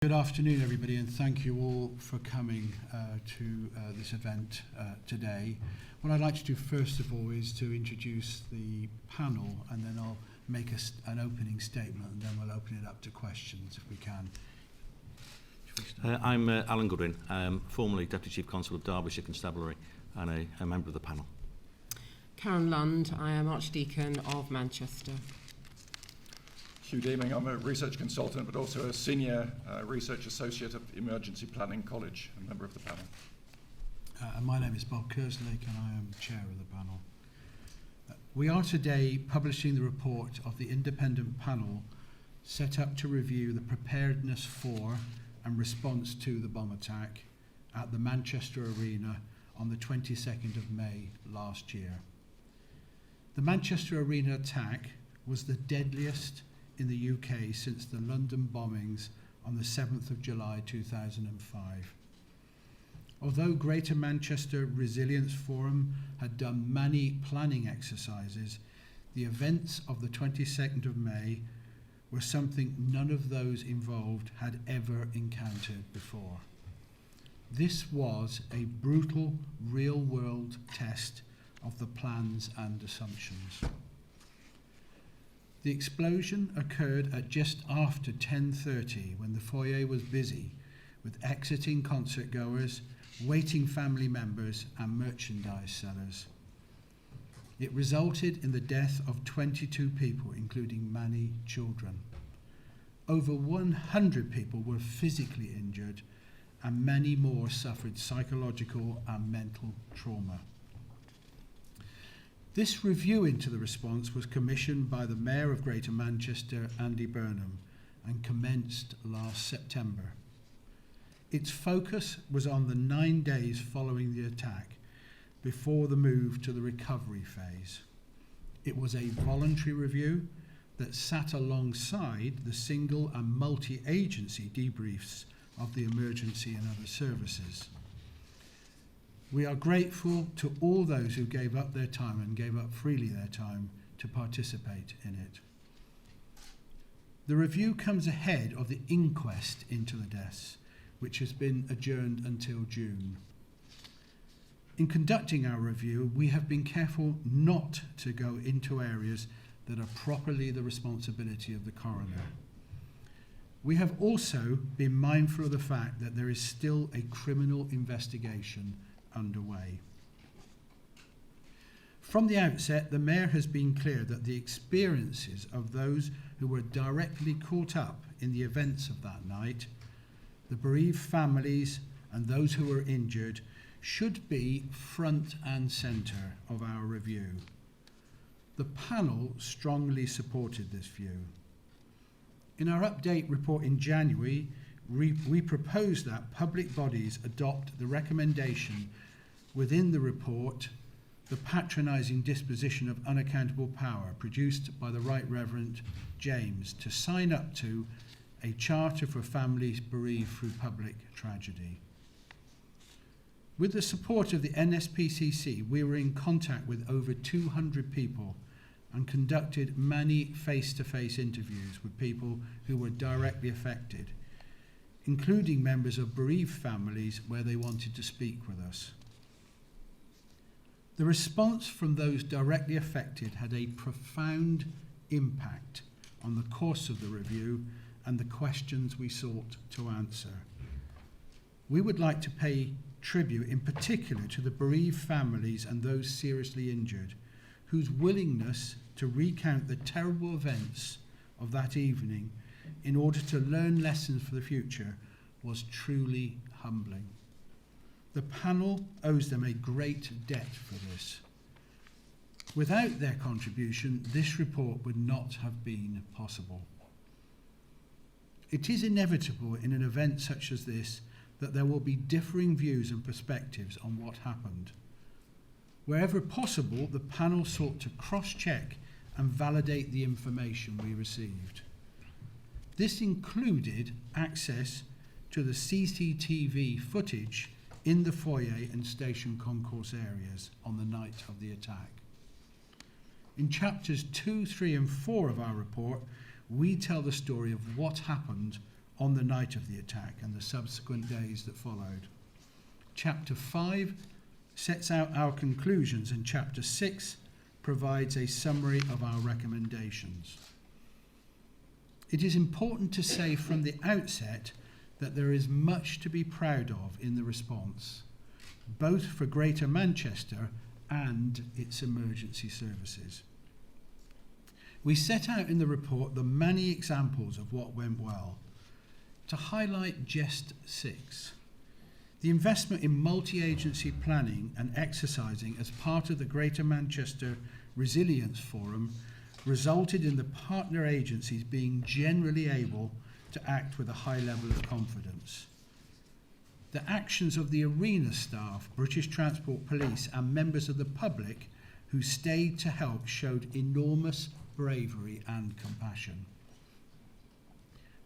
Good afternoon, everybody, and thank you all for coming to this event today. What I'd like to do first of all is to introduce the panel, and then I'll make an opening statement, and then we'll open it up to questions if we can. I'm Alan Goodwin, formerly Deputy Chief Constable of Derbyshire Constabulary and a member of the panel. Karen Lund, I am Archdeacon of Manchester. Hugh Deeming, I'm a research consultant but also a senior research associate at the Emergency Planning College, a member of the panel. And my name is Bob Kerslake and I am chair of the panel. We are today publishing the report of the independent panel set up to review the preparedness for and response to the bomb attack at the Manchester Arena on the 22nd of May last year. The Manchester Arena attack was the deadliest in the UK since the London bombings on the 7th of July 2005. Although Greater Manchester Resilience Forum had done many planning exercises, the events of the 22nd of May were something none of those involved had ever encountered before. This was a brutal, real-world test of the plans and assumptions. The explosion occurred at just after 10:30 when the foyer was busy with exiting concert goers, waiting family members and merchandise sellers. It resulted in the death of 22 people, including many children. Over 100 people were physically injured and many more suffered psychological and mental trauma. This review into the response was commissioned by the Mayor of Greater Manchester, Andy Burnham, and commenced last September. Its focus was on the 9 days following the attack, before the move to the recovery phase. It was a voluntary review that sat alongside the single and multi-agency debriefs of the emergency and other services. We are grateful to all those who gave up their time and gave up freely their time to participate in it. The review comes ahead of the inquest into the deaths, which has been adjourned until June. In conducting our review, we have been careful not to go into areas that are properly the responsibility of the coroner. We have also been mindful of the fact that there is still a criminal investigation underway. From the outset, the Mayor has been clear that the experiences of those who were directly caught up in the events of that night, the bereaved families and those who were injured, should be front and centre of our review. The panel strongly supported this view. In our update report in January, we proposed that public bodies adopt the recommendation within the report, The Patronising Disposition of Unaccountable Power, produced by the Right Reverend James, to sign up to a charter for families bereaved through public tragedy. With the support of the NSPCC, we were in contact with over 200 people and conducted many face-to-face interviews with people who were directly affected, including members of bereaved families where they wanted to speak with us. The response from those directly affected had a profound impact on the course of the review and the questions we sought to answer. We would like to pay tribute in particular to the bereaved families and those seriously injured, whose willingness to recount the terrible events of that evening in order to learn lessons for the future was truly humbling. The panel owes them a great debt for this. Without their contribution, this report would not have been possible. It is inevitable in an event such as this that there will be differing views and perspectives on what happened. Wherever possible, the panel sought to cross-check and validate the information we received. This included access to the CCTV footage in the foyer and station concourse areas on the night of the attack. In chapters 2, 3 and 4 of our report, we tell the story of what happened on the night of the attack and the subsequent days that followed. Chapter 5 sets out our conclusions, and Chapter 6 provides a summary of our recommendations. It is important to say from the outset that there is much to be proud of in the response, both for Greater Manchester and its emergency services. We set out in the report the many examples of what went well. To highlight just 6, the investment in multi-agency planning and exercising as part of the Greater Manchester Resilience Forum resulted in the partner agencies being generally able to act with a high level of confidence. The actions of the arena staff, British Transport Police and members of the public who stayed to help showed enormous bravery and compassion.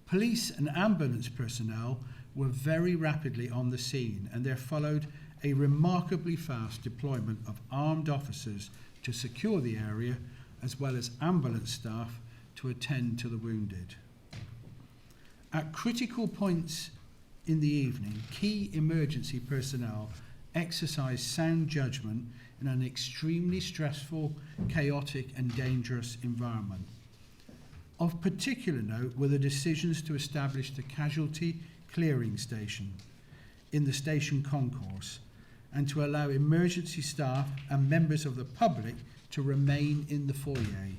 Police and ambulance personnel were very rapidly on the scene, and there followed a remarkably fast deployment of armed officers to secure the area, as well as ambulance staff to attend to the wounded. At critical points in the evening, key emergency personnel exercised sound judgment in an extremely stressful, chaotic and dangerous environment. Of particular note were the decisions to establish the casualty clearing station in the station concourse and to allow emergency staff and members of the public to remain in the foyer,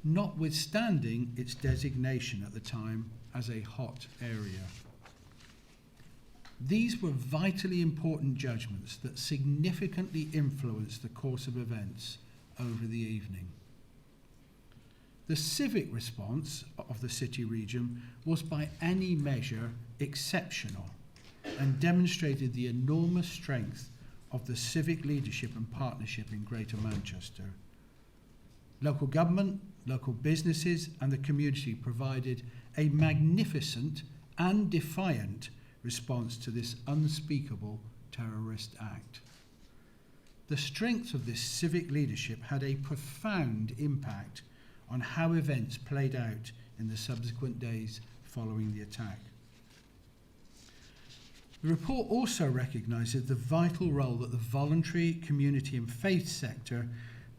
notwithstanding its designation at the time as a hot area. These were vitally important judgments that significantly influenced the course of events over the evening. The civic response of the city region was by any measure exceptional and demonstrated the enormous strength of the civic leadership and partnership in Greater Manchester. Local government, local businesses and the community provided a magnificent and defiant response to this unspeakable terrorist act. The strength of this civic leadership had a profound impact on how events played out in the subsequent days following the attack. The report also recognises the vital role that the voluntary, community and faith sector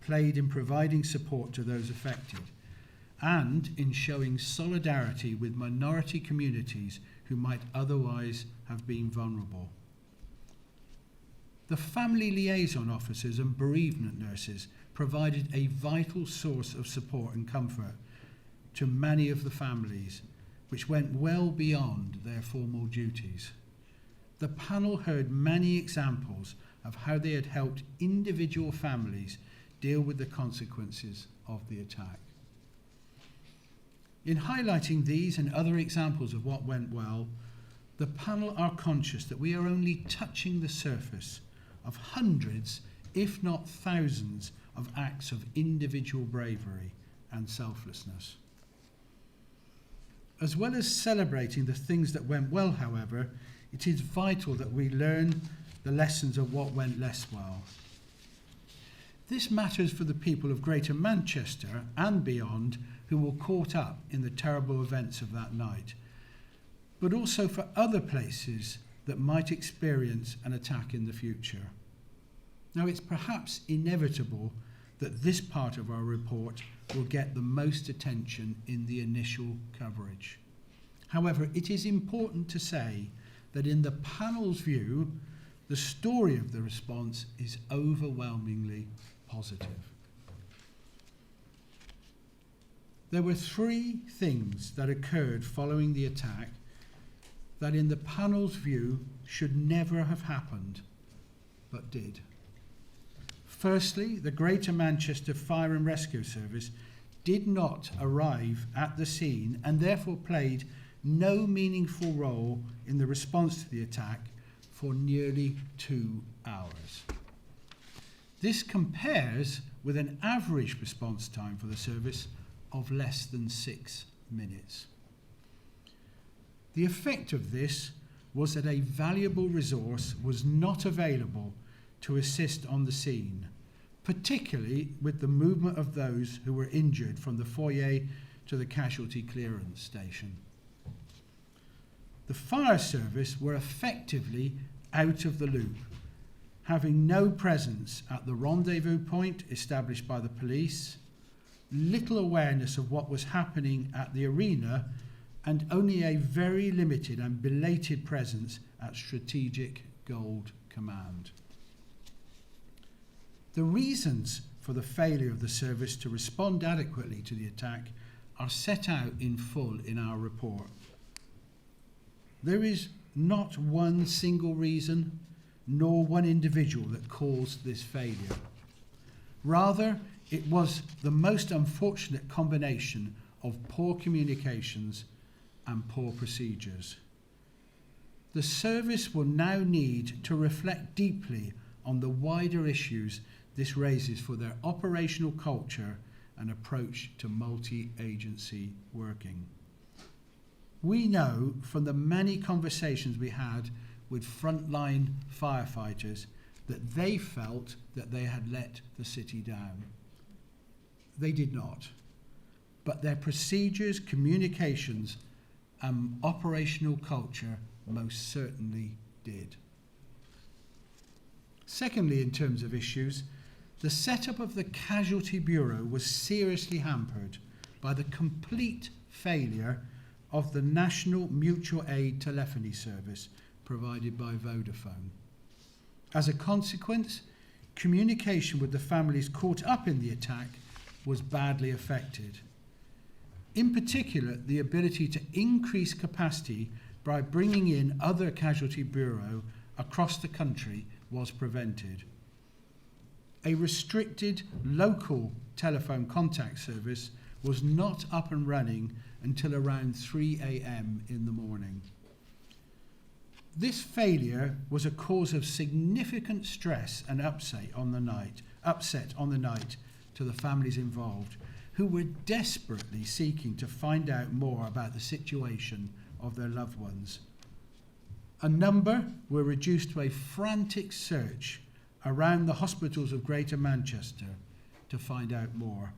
played in providing support to those affected and in showing solidarity with minority communities who might otherwise have been vulnerable. The family liaison officers and bereavement nurses provided a vital source of support and comfort to many of the families, which went well beyond their formal duties. The panel heard many examples of how they had helped individual families deal with the consequences of the attack. In highlighting these and other examples of what went well, the panel are conscious that we are only touching the surface of hundreds, if not thousands, of acts of individual bravery and selflessness. As well as celebrating the things that went well, however, it is vital that we learn the lessons of what went less well. This matters for the people of Greater Manchester and beyond who were caught up in the terrible events of that night, but also for other places that might experience an attack in the future. Now, it's perhaps inevitable that this part of our report will get the most attention in the initial coverage. However, it is important to say that in the panel's view, the story of the response is overwhelmingly positive. There were 3 things that occurred following the attack that in the panel's view should never have happened, but did. Firstly, the Greater Manchester Fire and Rescue Service did not arrive at the scene and therefore played no meaningful role in the response to the attack for nearly 2 hours. This compares with an average response time for the service of less than 6 minutes. The effect of this was that a valuable resource was not available to assist on the scene, particularly with the movement of those who were injured from the foyer to the casualty clearance station. The fire service were effectively out of the loop, having no presence at the rendezvous point established by the police, little awareness of what was happening at the arena, and only a very limited and belated presence at Strategic Gold Command. The reasons for the failure of the service to respond adequately to the attack are set out in full in our report. There is not one single reason, nor one individual that caused this failure. Rather, it was the most unfortunate combination of poor communications and poor procedures. The service will now need to reflect deeply on the wider issues this raises for their operational culture and approach to multi-agency working. We know from the many conversations we had with frontline firefighters that they felt that they had let the city down. They did not, but their procedures, communications, and operational culture most certainly did. Secondly, in terms of issues, the setup of the Casualty Bureau was seriously hampered by the complete failure of the National Mutual Aid telephony service provided by Vodafone. As a consequence, communication with the families caught up in the attack was badly affected. In particular, the ability to increase capacity by bringing in other Casualty Bureau across the country was prevented. A restricted local telephone contact service was not up and running until around 3 a.m. in the morning. This failure was a cause of significant stress and upset on the night to the families involved, who were desperately seeking to find out more about the situation of their loved ones. A number were reduced to a frantic search around the hospitals of Greater Manchester to find out more.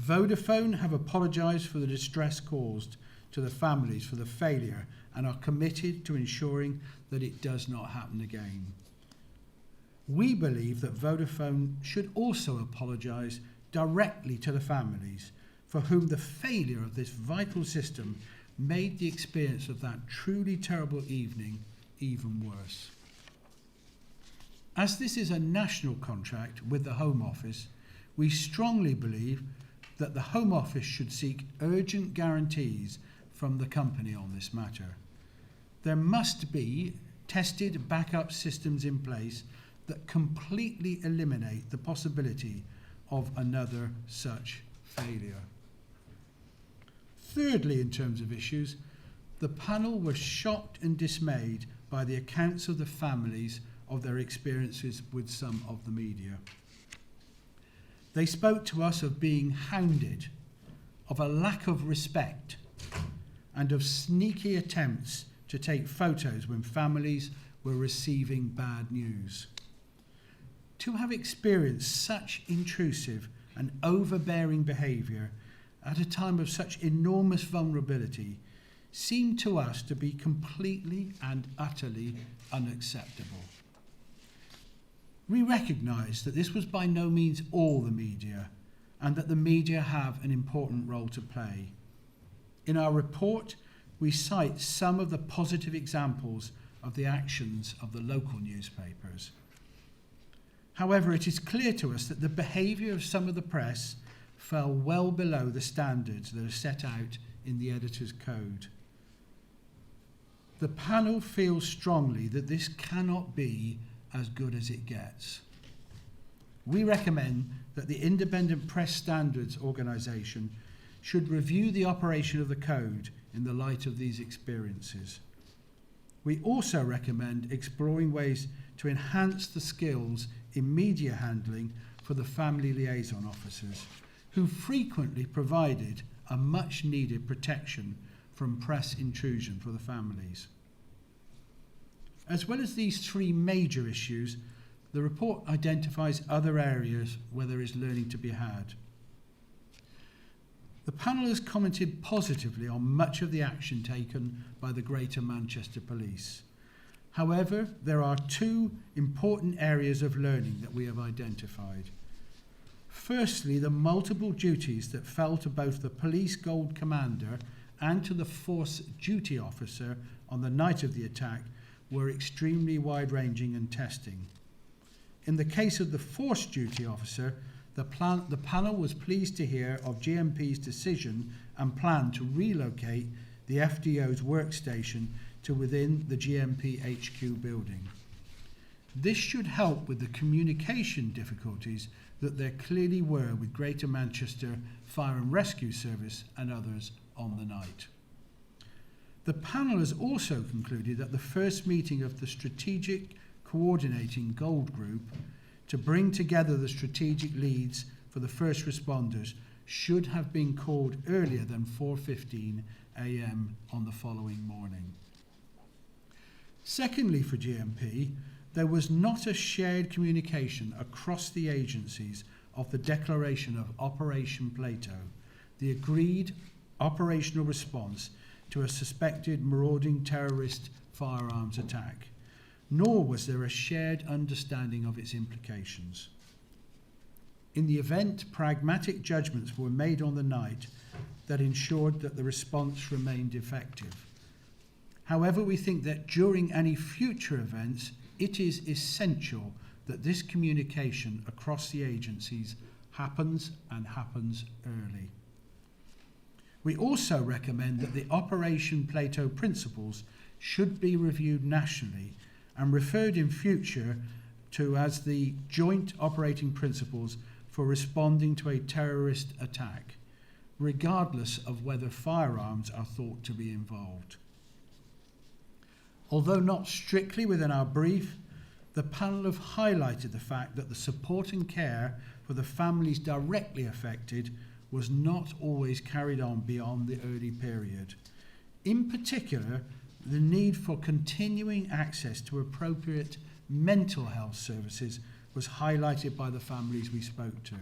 Vodafone have apologised for the distress caused to the families for the failure and are committed to ensuring that it does not happen again. We believe that Vodafone should also apologise directly to the families for whom the failure of this vital system made the experience of that truly terrible evening even worse. As this is a national contract with the Home Office, we strongly believe that the Home Office should seek urgent guarantees from the company on this matter. There must be tested backup systems in place that completely eliminate the possibility of another such failure. Thirdly, in terms of issues, the panel were shocked and dismayed by the accounts of the families of their experiences with some of the media. They spoke to us of being hounded, of a lack of respect, and of sneaky attempts to take photos when families were receiving bad news. To have experienced such intrusive and overbearing behaviour at a time of such enormous vulnerability seemed to us to be completely and utterly unacceptable. We recognise that this was by no means all the media, and that the media have an important role to play. In our report, we cite some of the positive examples of the actions of the local newspapers. However, it is clear to us that the behaviour of some of the press fell well below the standards that are set out in the editor's code. The panel feels strongly that this cannot be as good as it gets. We recommend that the Independent Press Standards Organisation should review the operation of the code in the light of these experiences. We also recommend exploring ways to enhance the skills in media handling for the family liaison officers, who frequently provided a much needed protection from press intrusion for the families. As well as these three major issues, the report identifies other areas where there is learning to be had. The panel has commented positively on much of the action taken by the Greater Manchester Police. However, there are two important areas of learning that we have identified. Firstly, the multiple duties that fell to both the Police Gold Commander and to the Force Duty Officer on the night of the attack were extremely wide-ranging and testing. In the case of the Force Duty Officer, the panel was pleased to hear of GMP's decision and plan to relocate the FDO's workstation to within the GMP HQ building. This should help with the communication difficulties that there clearly were with Greater Manchester Fire and Rescue Service and others on the night. The panel has also concluded that the first meeting of the Strategic Coordinating Gold Group to bring together the strategic leads for the first responders should have been called earlier than 4:15 a.m. on the following morning. Secondly, for GMP, there was not a shared communication across the agencies of the declaration of Operation Plato, the agreed operational response to a suspected marauding terrorist firearms attack, nor was there a shared understanding of its implications. In the event, pragmatic judgments were made on the night that ensured that the response remained effective. However, we think that during any future events, it is essential that this communication across the agencies happens and happens early. We also recommend that the Operation Plato principles should be reviewed nationally and referred in future to as the Joint Operating Principles for responding to a terrorist attack, regardless of whether firearms are thought to be involved. Although not strictly within our brief, the panel have highlighted the fact that the support and care for the families directly affected was not always carried on beyond the early period. In particular, the need for continuing access to appropriate mental health services was highlighted by the families we spoke to.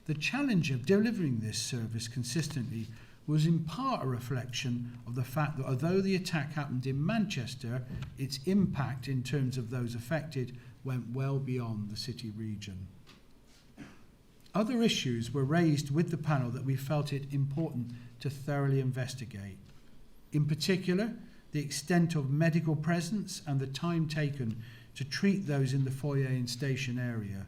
The challenge of delivering this service consistently was in part a reflection of the fact that although the attack happened in Manchester, its impact in terms of those affected went well beyond the city region. Other issues were raised with the panel that we felt it important to thoroughly investigate. In particular, the extent of medical presence and the time taken to treat those in the foyer and station area,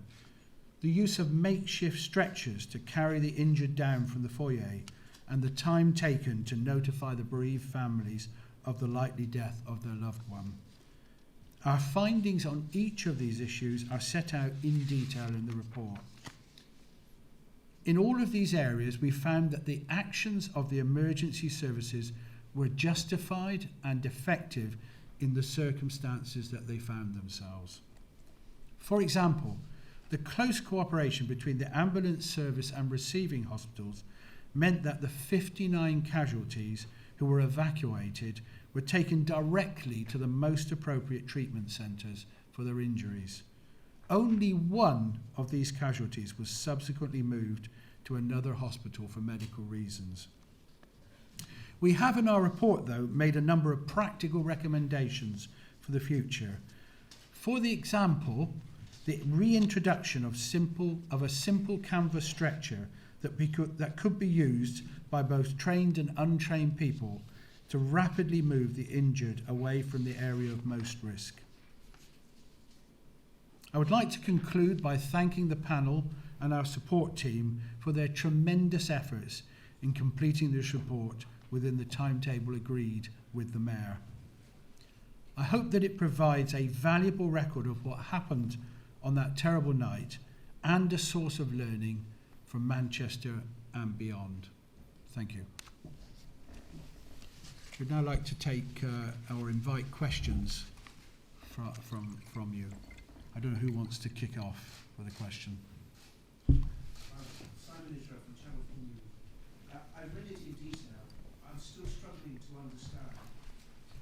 the use of makeshift stretchers to carry the injured down from the foyer, and the time taken to notify the bereaved families of the likely death of their loved one. Our findings on each of these issues are set out in detail in the report. In all of these areas, we found that the actions of the emergency services were justified and effective in the circumstances that they found themselves. For example, the close cooperation between the ambulance service and receiving hospitals meant that the 59 casualties who were evacuated were taken directly to the most appropriate treatment centres for their injuries. Only one of these casualties was subsequently moved to another hospital for medical reasons. We have in our report, though, made a number of practical recommendations for the future. For the example, the reintroduction of a simple canvas stretcher that could be used by both trained and untrained people to rapidly move the injured away from the area of most risk. I would like to conclude by thanking the panel and our support team for their tremendous efforts in completing this report within the timetable agreed with the Mayor. I hope that it provides a valuable record of what happened on that terrible night and a source of learning from Manchester and beyond. Thank you. We'd now like to take or invite questions from you. I don't know who wants to kick off with a question. Simon Israel from Channel 4 News. I've read it in detail. I'm still struggling to understand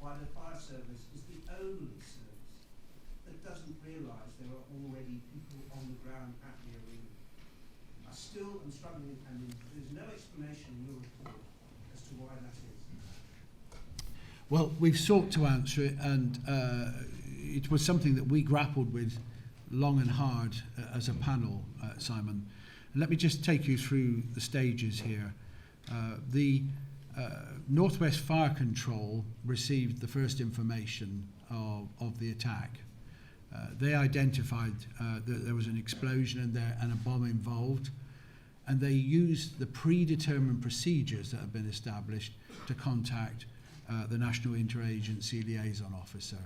why the fire service is the only service that doesn't realise there are already people on the ground at the arena. I still am struggling, and there's no explanation in your report as to why that is. Well, we've sought to answer it, and it was something that we grappled with long and hard as a panel, Simon. Let me just take you through the stages here. The Northwest Fire Control received the first information of the attack. They identified that there was an explosion and a bomb involved, and they used the predetermined procedures that have been established to contact the National Interagency Liaison Officer.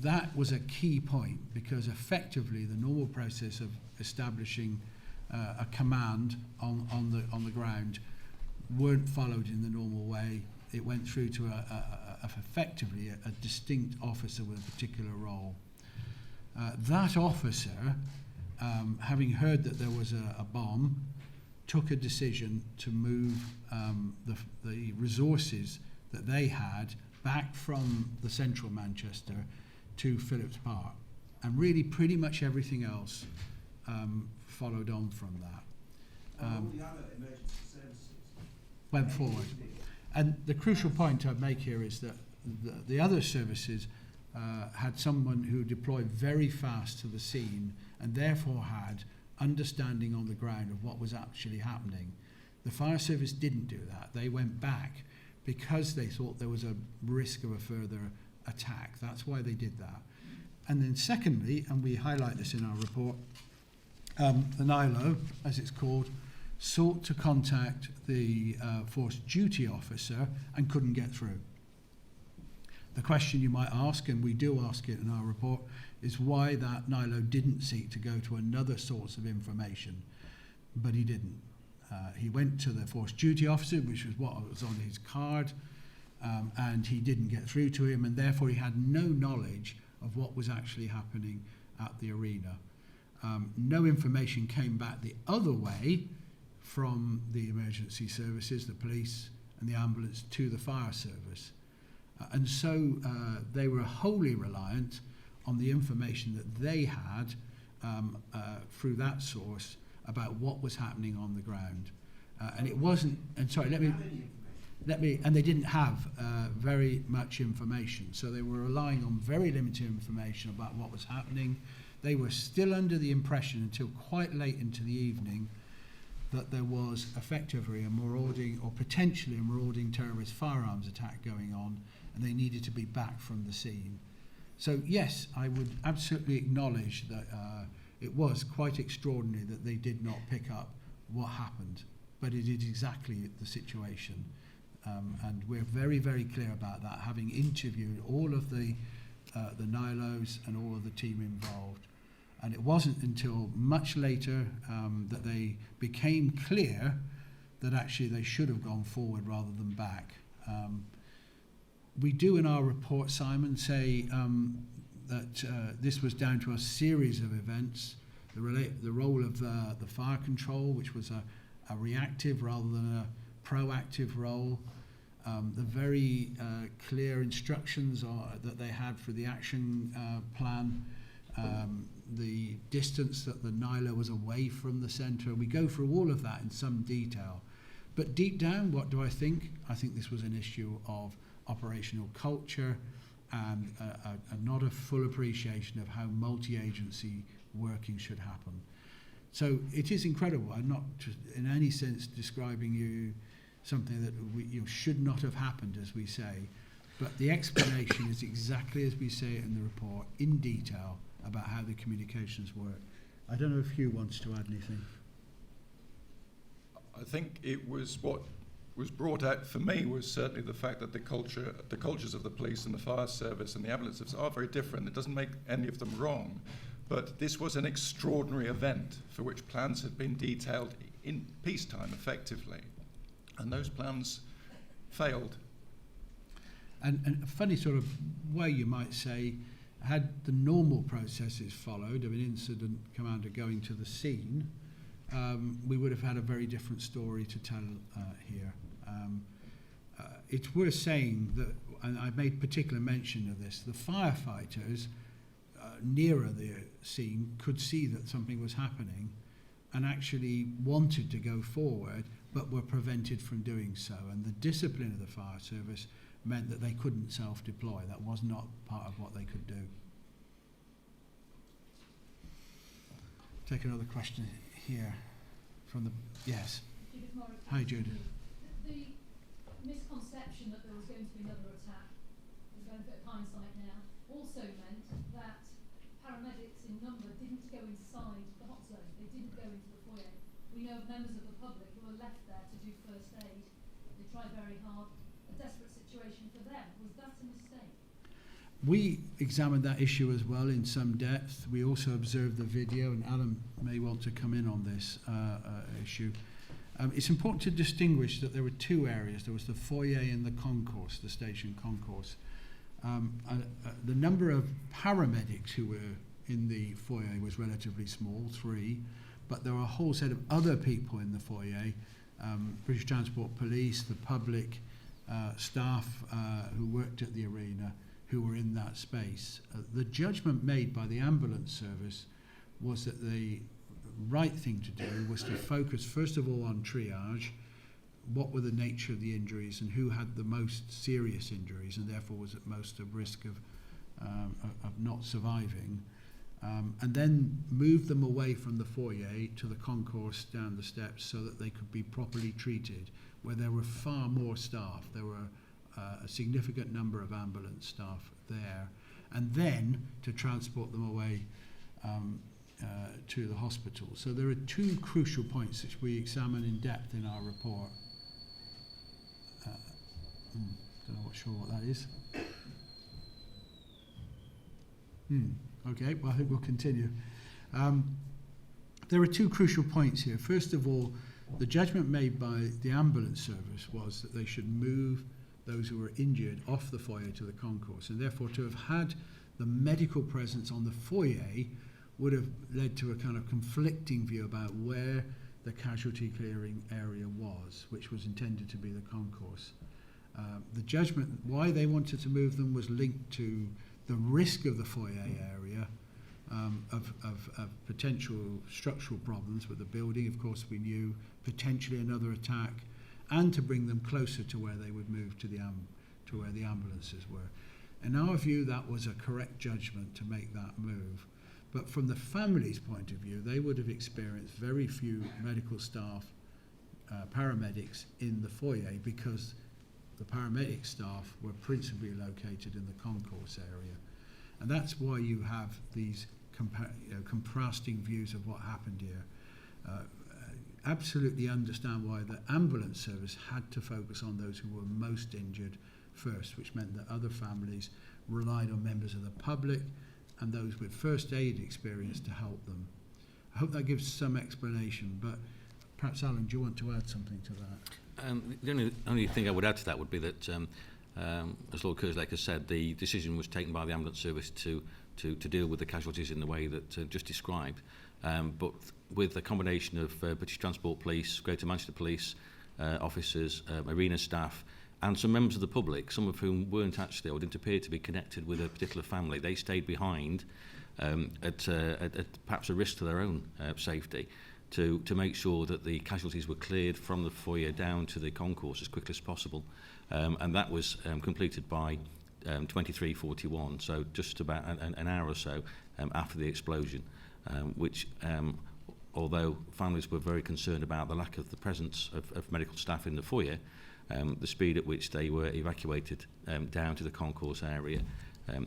That was a key point, because effectively the normal process of establishing a command on the ground weren't followed in the normal way. It went through to effectively a distinct officer with a particular role. That officer, having heard that there was a bomb, took a decision to move the resources that they had back from the central Manchester to Phillips Park, and really pretty much everything else followed on from that. All the other emergency services Went forward. And the crucial point I'd make here is that the other services had someone who deployed very fast to the scene and therefore had understanding on the ground of what was actually happening. The fire service didn't do that. They went back because they thought there was a risk of a further attack. That's why they did that. And then secondly, and we highlight this in our report, the NILO, as it's called, sought to contact the force duty officer and couldn't get through. The question you might ask, and we do ask it in our report, is why that NILO didn't seek to go to another source of information, but he didn't. He went to the force duty officer, which was what was on his card, and he didn't get through to him, and therefore he had no knowledge of what was actually happening at the arena. No information came back the other way from the emergency services, the police and the ambulance, to the fire service. And so they were wholly reliant on the information that they had through that source about what was happening on the ground. And it wasn't, and sorry, and they didn't have very much information. So they were relying on very limited information about what was happening. They were still under the impression until quite late into the evening that there was effectively a marauding or potentially a marauding terrorist firearms attack going on, and they needed to be back from the scene. So yes, I would absolutely acknowledge that it was quite extraordinary that they did not pick up what happened, but it is exactly the situation. And we're very, very clear about that, having interviewed all of the NILOs and all of the team involved. And it wasn't until much later that they became clear that actually they should have gone forward rather than back. We do in our report, Simon, say that this was down to a series of events, the role of the fire control, which was a reactive rather than a proactive role, the very clear instructions that they had for the action plan, the distance that the NILO was away from the centre. We go through all of that in some detail. But deep down, what do I think? I think this was an issue of operational culture and not a full appreciation of how multi-agency working should happen. So it is incredible. I'm not just in any sense describing you something that should not have happened, as we say, but the explanation is exactly as we say it in the report, in detail, about how the communications work. I don't know if Hugh wants to add anything. I think it was what was brought out for me was certainly the fact that the cultures of the police and the fire service and the ambulance service are very different. It doesn't make any of them wrong, but this was an extraordinary event for which plans had been detailed in peacetime, effectively, and those plans failed. And a funny sort of way, you might say, had the normal processes followed of an incident commander going to the scene, we would have had a very different story to tell here. It's worth saying that, and I made particular mention of this, the firefighters nearer the scene could see that something was happening, and actually wanted to go forward, but were prevented from doing so. And the discipline of the fire service meant that they couldn't self-deploy. That was not part of what they could do. Take another question here from the, yes. Judith Morris. Hi, Judith. The misconception that there was going to be another attack, with the benefit of hindsight now, also meant that paramedics in number didn't go inside the hot zone. They didn't go into the foyer. We know of members of the public who were left there to do first aid. They tried very hard. A desperate situation for them. Was that a mistake? We examined that issue as well in some depth. We also observed the video, and Alan may want to come in on this issue. It's important to distinguish that there were two areas. There was the foyer and the concourse, the station concourse. The number of paramedics who were in the foyer was relatively small, 3, but there were a whole set of other people in the foyer, British Transport Police, the public, staff who worked at the arena, who were in that space. The judgment made by the ambulance service was that the right thing to do was to focus first of all on triage, what were the nature of the injuries and who had the most serious injuries and therefore was at most at risk of not surviving, and then move them away from the foyer to the concourse down the steps so that they could be properly treated, where there were far more staff. There were a significant number of ambulance staff there, and then to transport them away to the hospital. So there are two crucial points which we examine in depth in our report. Don't know sure what that is. Okay, well I think we'll continue. There are two crucial points here. First of all, the judgment made by the ambulance service was that they should move those who were injured off the foyer to the concourse, and therefore to have had the medical presence on the foyer would have led to a kind of conflicting view about where the casualty clearing area was, which was intended to be the concourse. The judgment why they wanted to move them was linked to the risk of the foyer area, of potential structural problems with the building. Of course, we knew potentially another attack, and to bring them closer to where they would move to where the ambulances were. In our view, that was a correct judgment to make that move. But from the family's point of view, they would have experienced very few medical staff, paramedics in the foyer, because the paramedic staff were principally located in the concourse area. And that's why you have these contrasting views of what happened here. Absolutely understand why the ambulance service had to focus on those who were most injured first, which meant that other families relied on members of the public and those with first aid experience to help them. I hope that gives some explanation, but perhaps, Alan, do you want to add something to that? The only thing I would add to that would be that, as Lord Kerslake has said, the decision was taken by the ambulance service to deal with the casualties in the way that just described, but with a combination of British Transport Police, Greater Manchester Police officers, arena staff, and some members of the public, some of whom weren't actually or didn't appear to be connected with a particular family. They stayed behind at perhaps a risk to their own safety to make sure that the casualties were cleared from the foyer down to the concourse as quickly as possible. And that was completed by 23:41, so just about an hour or so after the explosion, which, although families were very concerned about the lack of the presence of medical staff in the foyer, the speed at which they were evacuated down to the concourse area,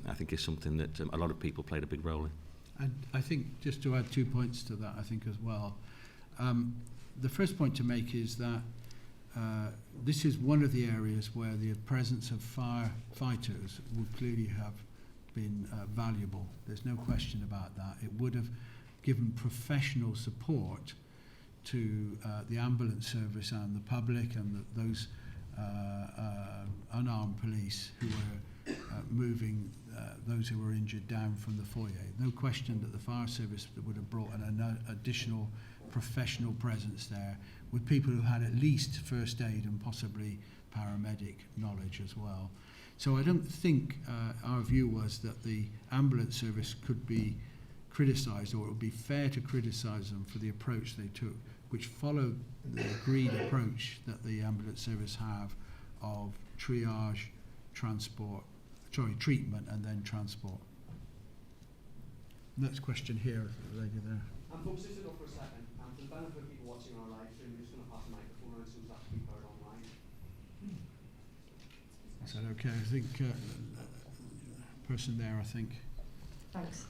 I think is something that a lot of people played a big role in. And I think, just to add 2 points to that, I think as well, the first point to make is that this is one of the areas where the presence of firefighters would clearly have been valuable. There's no question about that. It would have given professional support to the ambulance service and the public and those unarmed police who were moving those who were injured down from the foyer. No question that the fire service would have brought an additional professional presence there with people who had at least first aid and possibly paramedic knowledge as well. So I don't think our view was that the ambulance service could criticised, or it would be fair to criticise them for the approach they took, which followed the agreed approach that the ambulance service have of triage, treatment and then transport. Next question here, the lady there. Folks, just to go for a second, for the benefit of people watching our live stream, we're just going to pass the microphone around so that can be heard online. Is that okay? I think person there, I think. Thanks.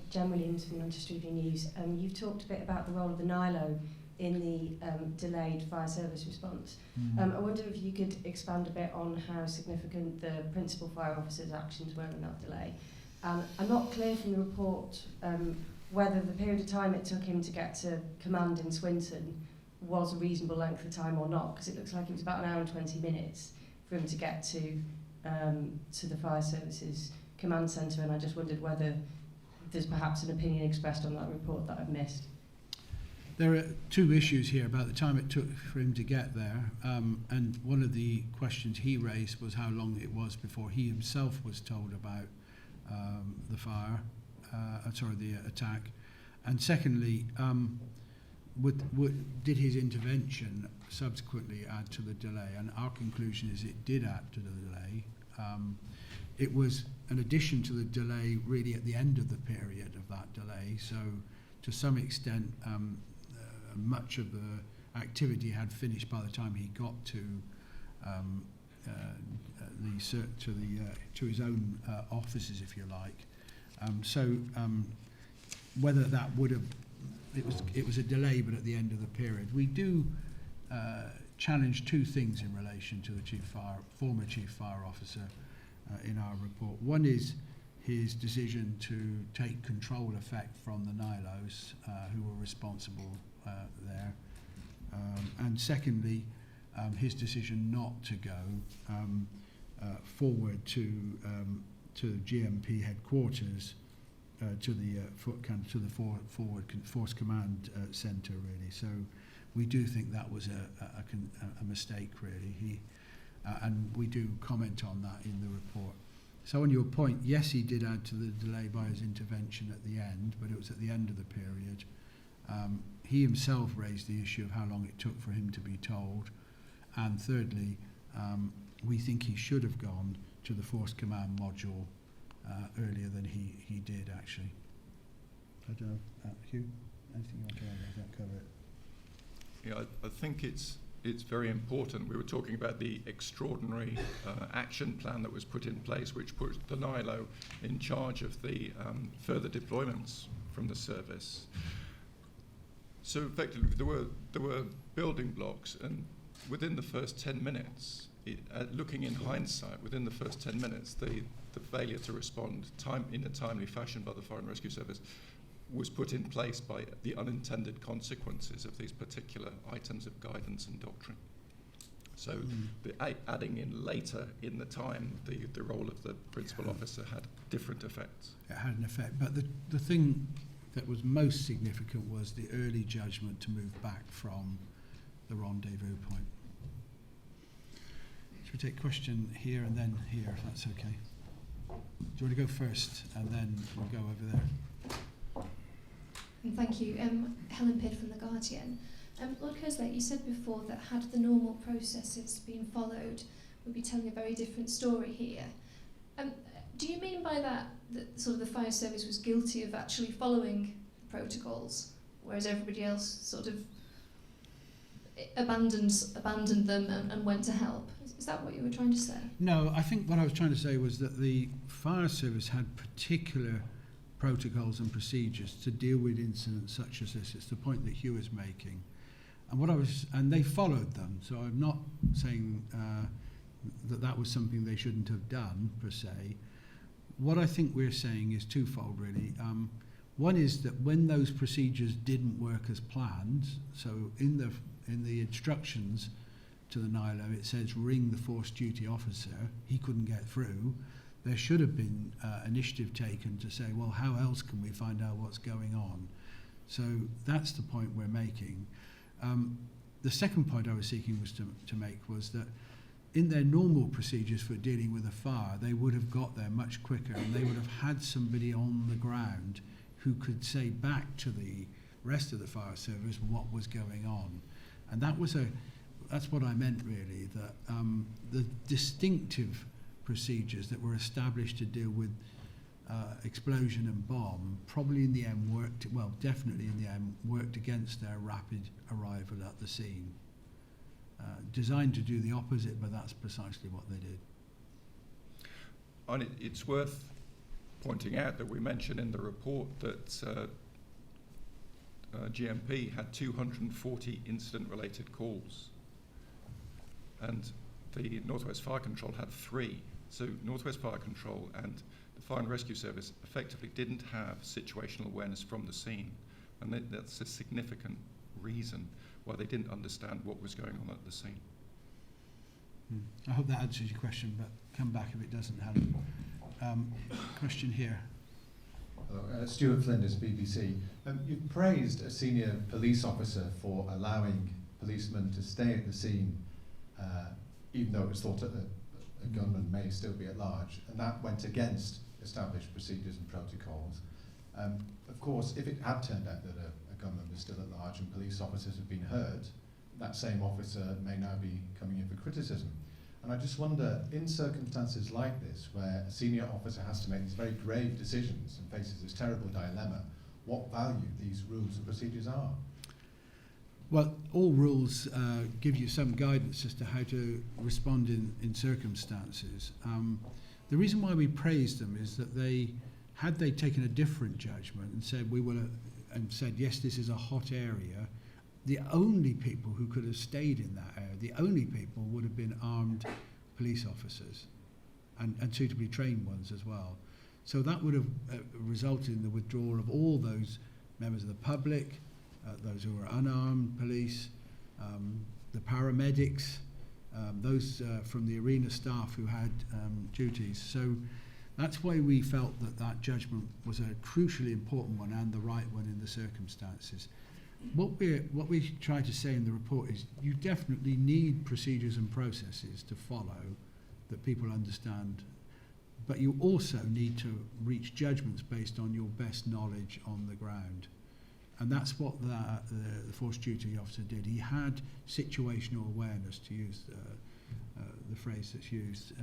Jan Williams from Manchester Evening News. You've talked a bit about the role of the NILO in the delayed fire service response. I wonder if you could expand a bit on how significant the principal fire officer's actions were in that delay. I'm not clear from the report whether the period of time it took him to get to command in Swinton was a reasonable length of time or not, because it looks like it was about an hour and 20 minutes for him to get to the fire services command centre, and I just wondered whether there's perhaps an opinion expressed on that report that I've missed. There are two issues here about the time it took for him to get there, and one of the questions he raised was how long it was before he himself was told about the attack, and secondly, did his intervention subsequently add to the delay? And our conclusion is it did add to the delay. It was an addition to the delay really at the end of the period of that delay, so to some extent much of the activity had finished by the time he got to his own offices, if you like. Whether that would have, it was a delay, but at the end of the period. We do challenge two things in relation to the former chief fire officer in our report. One is his decision to take control effect from the NILOs who were responsible there, and secondly, his decision not to go forward to GMP headquarters, to the forward force command centre, really. So we do think that was a mistake, really. And we do comment on that in the report. So on your point, yes, he did add to the delay by his intervention at the end, but it was at the end of the period. He himself raised the issue of how long it took for him to be told. And thirdly, we think he should have gone to the Force Command module earlier than he did, actually. I don't know, Hugh, anything you want to add? Does that cover it? Yeah, I think it's very important. We were talking about the extraordinary action plan that was put in place, which put the NILO in charge of the further deployments from the service. So effectively, there were building blocks, and within the first 10 minutes, looking in hindsight, within the first 10 minutes, the failure to respond in a timely fashion by the Fire and Rescue Service was put in place by the unintended consequences of these particular items of guidance and doctrine. So adding in later in the time, the role of the principal officer had different effects. It had an effect, but the thing that was most significant was the early judgment to move back from the rendezvous point. Should we take a question here and then here, if that's okay? Do you want to go first, and then we'll go over there? Thank you. Helen Pidd from The Guardian. Lord Kerslake, you said before that had the normal processes been followed, we'd be telling a very different story here. Do you mean by that sort of the fire service was guilty of actually following the protocols, whereas everybody else sort of abandoned them and went to help? Is that what you were trying to say? No, I think what I was trying to say was that the fire service had particular protocols and procedures to deal with incidents such as this. It's the point that Hugh is making, and they followed them. So I'm not saying that was something they shouldn't have done per se. What I think we're saying is twofold, really. One is that when those procedures didn't work as planned, so in the instructions to the NILO, it says ring the force duty officer. He couldn't get through. There should have been initiative taken to say, well, how else can we find out what's going on? So that's the point we're making. The second point I was seeking was to make was that in their normal procedures for dealing with a fire, they would have got there much quicker, and they would have had somebody on the ground who could say back to the rest of the fire service what was going on. And that's what I meant really, that the distinctive procedures that were established to deal with explosion and bomb probably in the end definitely in the end worked against their rapid arrival at the scene. Designed to do the opposite, but that's precisely what they did. And it's worth pointing out that we mentioned in the report that GMP had 240 incident-related calls, and the Northwest Fire Control had 3. So Northwest Fire Control and the Fire and Rescue Service effectively didn't have situational awareness from the scene, and that's a significant reason why they didn't understand what was going on at the scene. I hope that answers your question, but come back if it doesn't, Helen. Question here. Hello, Stuart Flinders, BBC. You've praised a senior police officer for allowing policemen to stay at the scene, even though it was thought that a gunman may still be at large, and that went against established procedures and protocols. Of course, if it had turned out that a gunman was still at large and police officers have been hurt, that same officer may now be coming in for criticism. And I just wonder, in circumstances like this, where a senior officer has to make these very grave decisions and faces this terrible dilemma, what value these rules and procedures are? Well, all rules give you some guidance as to how to respond in circumstances. The reason why we praise them is that had they taken a different judgment and said, yes, this is a hot area, the only people who could have stayed in that area, the only people would have been armed police officers and suitably trained ones as well. So that would have resulted in the withdrawal of all those members of the public, those who were unarmed police, the paramedics, those from the arena staff who had duties. So that's why we felt that judgment was a crucially important one and the right one in the circumstances. What we try to say in the report is you definitely need procedures and processes to follow that people understand, but you also need to reach judgments based on your best knowledge on the ground. And that's what the force duty officer did. He had situational awareness, to use the phrase that's used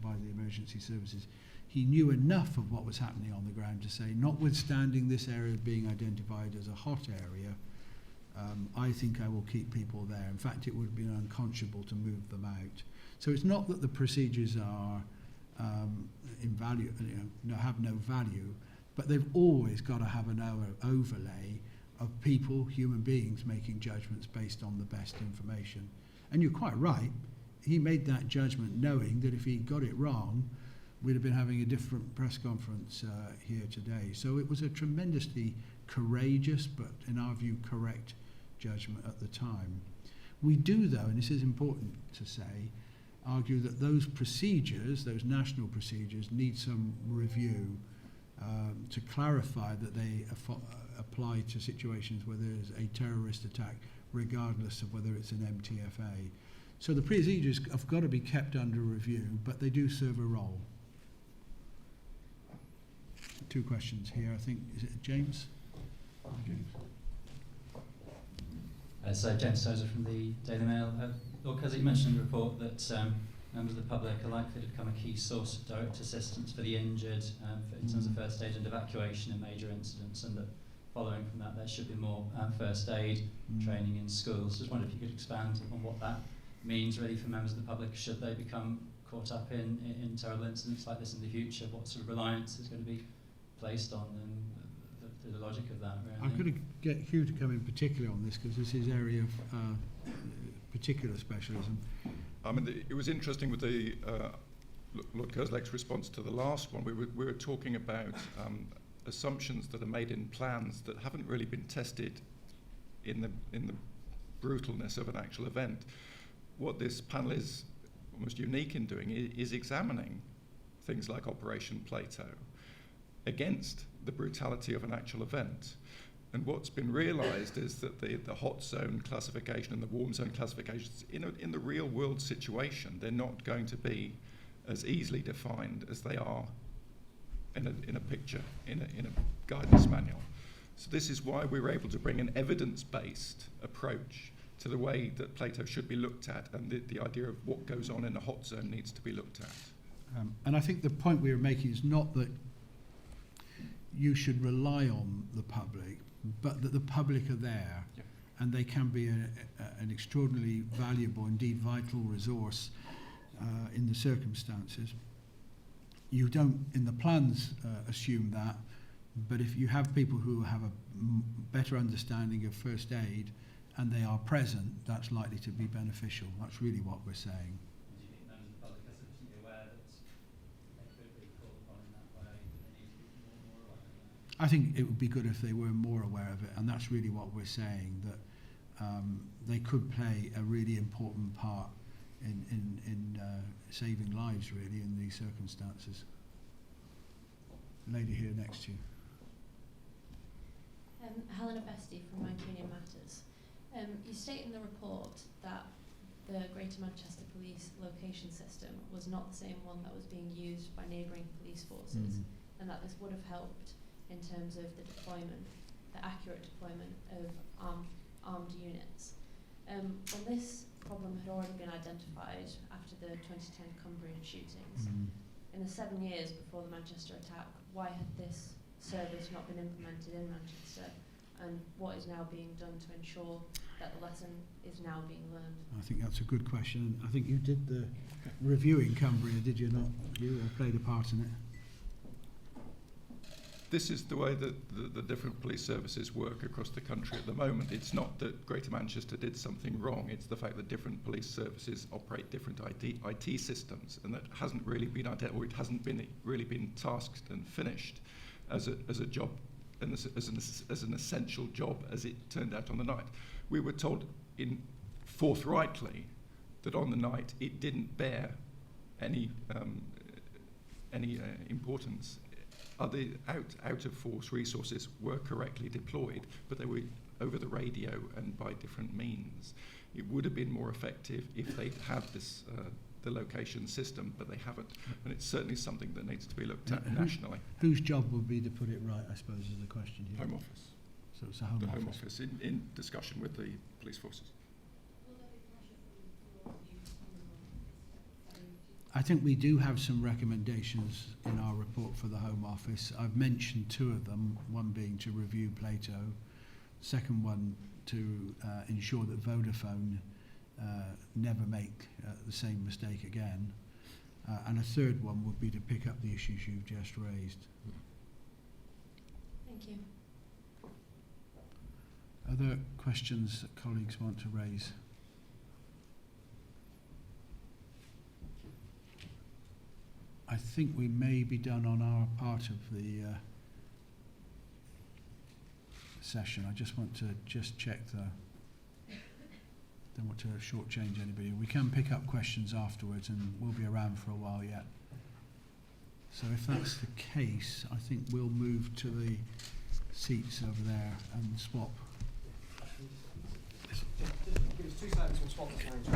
by the emergency services. He knew enough of what was happening on the ground to say, notwithstanding this area being identified as a hot area, I think I will keep people there. In fact, it would have been unconscionable to move them out. So it's not that the procedures are have no value, but they've always got to have an overlay of people, human beings, making judgments based on the best information. And you're quite right. He made that judgment knowing that if he got it wrong, we'd have been having a different press conference here today. So it was a tremendously courageous, but in our view, correct judgment at the time. We do, though, and this is important to say, argue that those procedures, those national procedures, need some review to clarify that they apply to situations where there's a terrorist attack, regardless of whether it's an MTFA. So the procedures have got to be kept under review, but they do serve a role. 2 questions here, I think. Is it James? James. So James Tozer from the Daily Mail. Lord Kerslake, you mentioned in the report that members of the public are likely to become a key source of direct assistance for the injured in terms of first aid and evacuation in major incidents, and that following from that there should be more first aid training in schools. Just wondered if you could expand on what that means really for members of the public should they become caught up in terrible incidents like this in the future. What sort of reliance is going to be placed on them, the logic of that, really. I'm going to get Hugh to come in particular on this because this is his area of particular specialism. I mean, it was interesting with the Lord Kerslake's response to the last one. We were talking about assumptions that are made in plans that haven't really been tested in the brutalness of an actual event. What this panel is almost unique in doing is examining things like Operation Plato against the brutality of an actual event. And what's been realised is that the hot zone classification and the warm zone classifications in the real world situation, they're not going to be as easily defined as they are in a picture, in a guidance manual. So this is why we were able to bring an evidence-based approach to the way that Plato should be looked at, and the idea of what goes on in a hot zone needs to be looked at. And I think the point we were making is not that you should rely on the public, but that the public are there, Yeah. and they can be an extraordinarily valuable, indeed vital resource in the circumstances. You don't, in the plans, assume that, but if you have people who have a better understanding of first aid and they are present, that's likely to be beneficial. That's really what we're saying. Do you think members of the public are sufficiently aware that they could be called upon in that way, and they need to be more aware of that? I think it would be good if they were more aware of it, and that's really what we're saying, that they could play a really important part in saving lives, really, in these circumstances. Lady here next to you. Helena Bestie from Mancunian Matters. You state in the report that the Greater Manchester Police location system was not the same one that was being used by neighbouring police forces, and that this would have helped in terms of the deployment, the accurate deployment of armed units. When this problem had already been identified after the 2010 Cumbrian shootings, in the 7 years before the Manchester attack, why had this service not been implemented in Manchester, and what is now being done to ensure that the lesson is now being learned? I think that's a good question. I think you did the review in Cumbria, did you not? You played a part in it. This is the way that the different police services work across the country at the moment. It's not that Greater Manchester did something wrong, it's the fact that different police services operate different IT systems, and that hasn't really been or it hasn't been really been tasked and finished as a job, and as an essential job as it turned out on the night. We were told forthrightly that on the night it didn't bear any importance. Other out of force resources were correctly deployed, but they were over the radio and by different means. It would have been more effective if they'd had this the location system, but they haven't, and it's certainly something that needs to be looked at nationally. Whose job would be to put it right, I suppose, is the question here. Home Office. So it's the Home Office. Home Office in discussion with the police forces. I think we do have some recommendations in our report for the Home Office. I've mentioned two of them, one being to review Plato, second one to ensure that Vodafone never make the same mistake again, and a third one would be to pick up the issues you've just raised. Thank you. Other questions that colleagues want to raise? I think we may be done on our part of the session. I just want to check don't want to shortchange anybody. We can pick up questions afterwards, and we'll be around for a while yet. So if that's the case, I think we'll move to the seats over there and swap. Just give us 2 seconds, we'll swap the signs.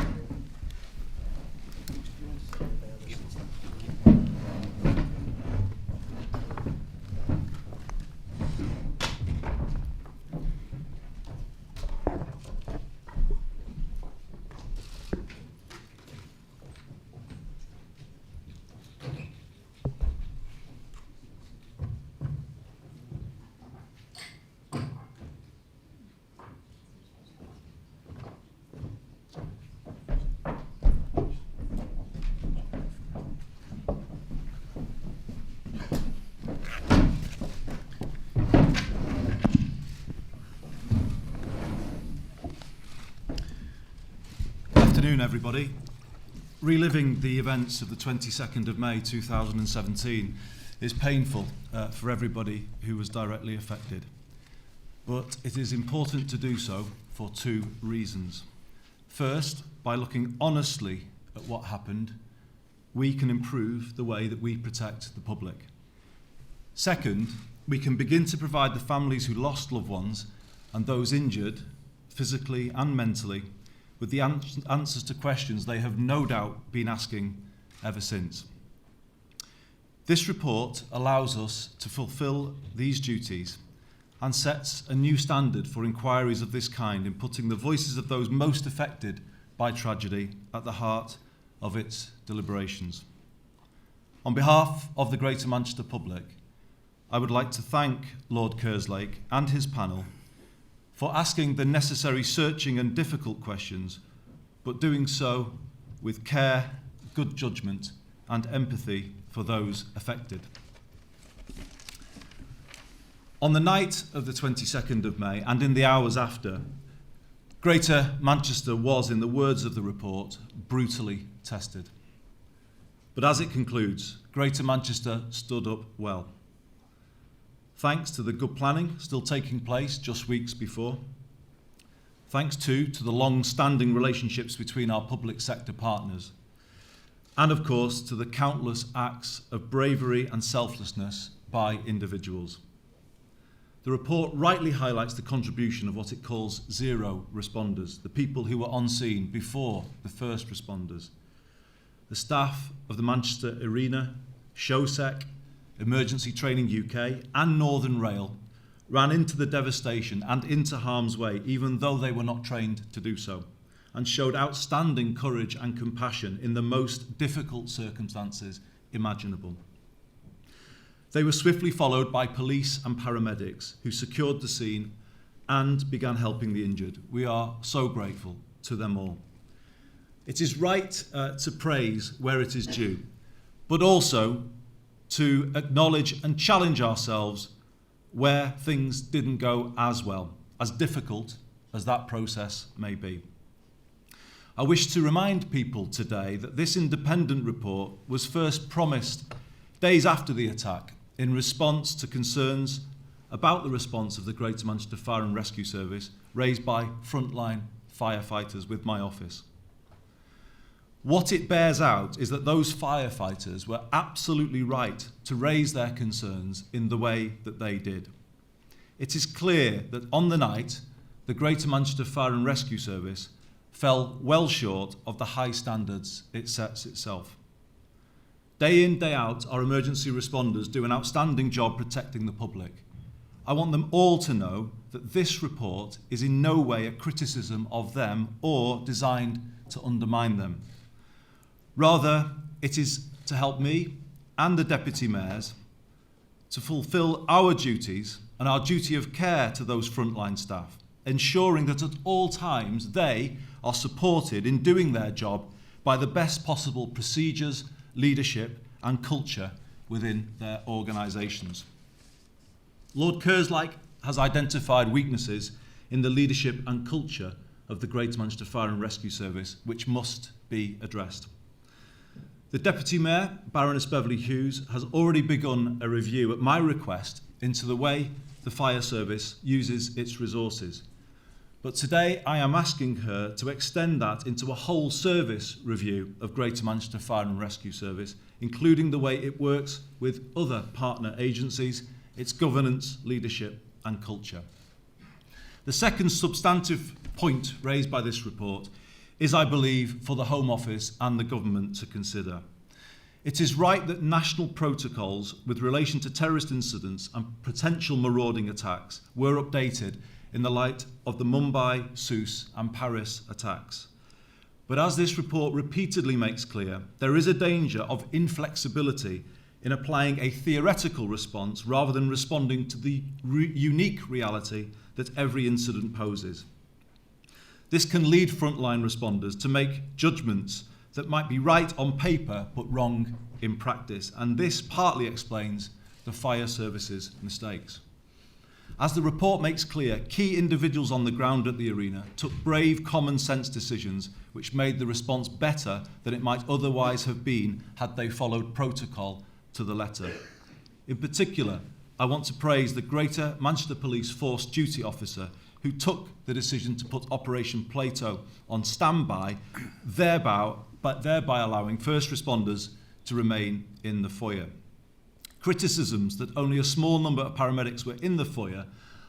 Afternoon, everybody. Reliving the events of the 22nd of May 2017 is painful for everybody who was directly affected. But it is important to do so for 2 reasons. First, by looking honestly at what happened, we can improve the way that we protect the public. Second, we can begin to provide the families who lost loved ones and those injured, physically and mentally, with the answers to questions they have no doubt been asking ever since. This report allows us to fulfil these duties and sets a new standard for inquiries of this kind in putting the voices of those most affected by tragedy at the heart of its deliberations. On behalf of the Greater Manchester public, I would like to thank Lord Kerslake and his panel for asking the necessary searching and difficult questions, but doing so with care, good judgment and empathy for those affected. On the night of the 22nd of May and in the hours after, Greater Manchester was, in the words of the report, brutally tested. But as it concludes, Greater Manchester stood up well. Thanks to the good planning still taking place just weeks before. Thanks too to the long-standing relationships between our public sector partners. And of course to the countless acts of bravery and selflessness by individuals. The report rightly highlights the contribution of what it calls zero responders, the people who were on scene before the first responders. The staff of the Manchester Arena, Civic, Emergency Training UK and Northern Rail ran into the devastation and into harm's way, even though they were not trained to do so, and showed outstanding courage and compassion in the most difficult circumstances imaginable. They were swiftly followed by police and paramedics who secured the scene and began helping the injured. We are so grateful to them all. It is right to praise where it is due, but also to acknowledge and challenge ourselves where things didn't go as well, as difficult as that process may be. I wish to remind people today that this independent report was first promised days after the attack in response to concerns about the response of the Greater Manchester Fire and Rescue Service raised by frontline firefighters with my office. What it bears out is that those firefighters were absolutely right to raise their concerns in the way that they did. It is clear that on the night, the Greater Manchester Fire and Rescue Service fell well short of the high standards it sets itself. Day in, day out, our emergency responders do an outstanding job protecting the public. I want them all to know that this report is in no way a criticism of them or designed to undermine them. Rather, it is to help me and the deputy mayors to fulfil our duties and our duty of care to those frontline staff, ensuring that at all times they are supported in doing their job by the best possible procedures, leadership and culture within their organisations. Lord Kerslake has identified weaknesses in the leadership and culture of the Greater Manchester Fire and Rescue Service which must be addressed. The Deputy Mayor, Baroness Beverly Hughes, has already begun a review at my request into the way the fire service uses its resources. But today I am asking her to extend that into a whole service review of Greater Manchester Fire and Rescue Service, including the way it works with other partner agencies, its governance, leadership and culture. The second substantive point raised by this report is, I believe, for the Home Office and the government to consider. It is right that national protocols with relation to terrorist incidents and potential marauding attacks were updated in the light of the Mumbai, Sousse and Paris attacks. But as this report repeatedly makes clear, there is a danger of inflexibility in applying a theoretical response rather than responding to the unique reality that every incident poses. This can lead frontline responders to make judgments that might be right on paper but wrong in practice, and this partly explains the fire service's mistakes. As the report makes clear, key individuals on the ground at the arena took brave common sense decisions which made the response better than it might otherwise have been had they followed protocol to the letter. In particular, I want to praise the Greater Manchester Police Force Duty Officer who took the decision to put Operation Plato on standby, thereby allowing first responders to remain in the foyer. Criticisms that only a small number of paramedics were in the foyer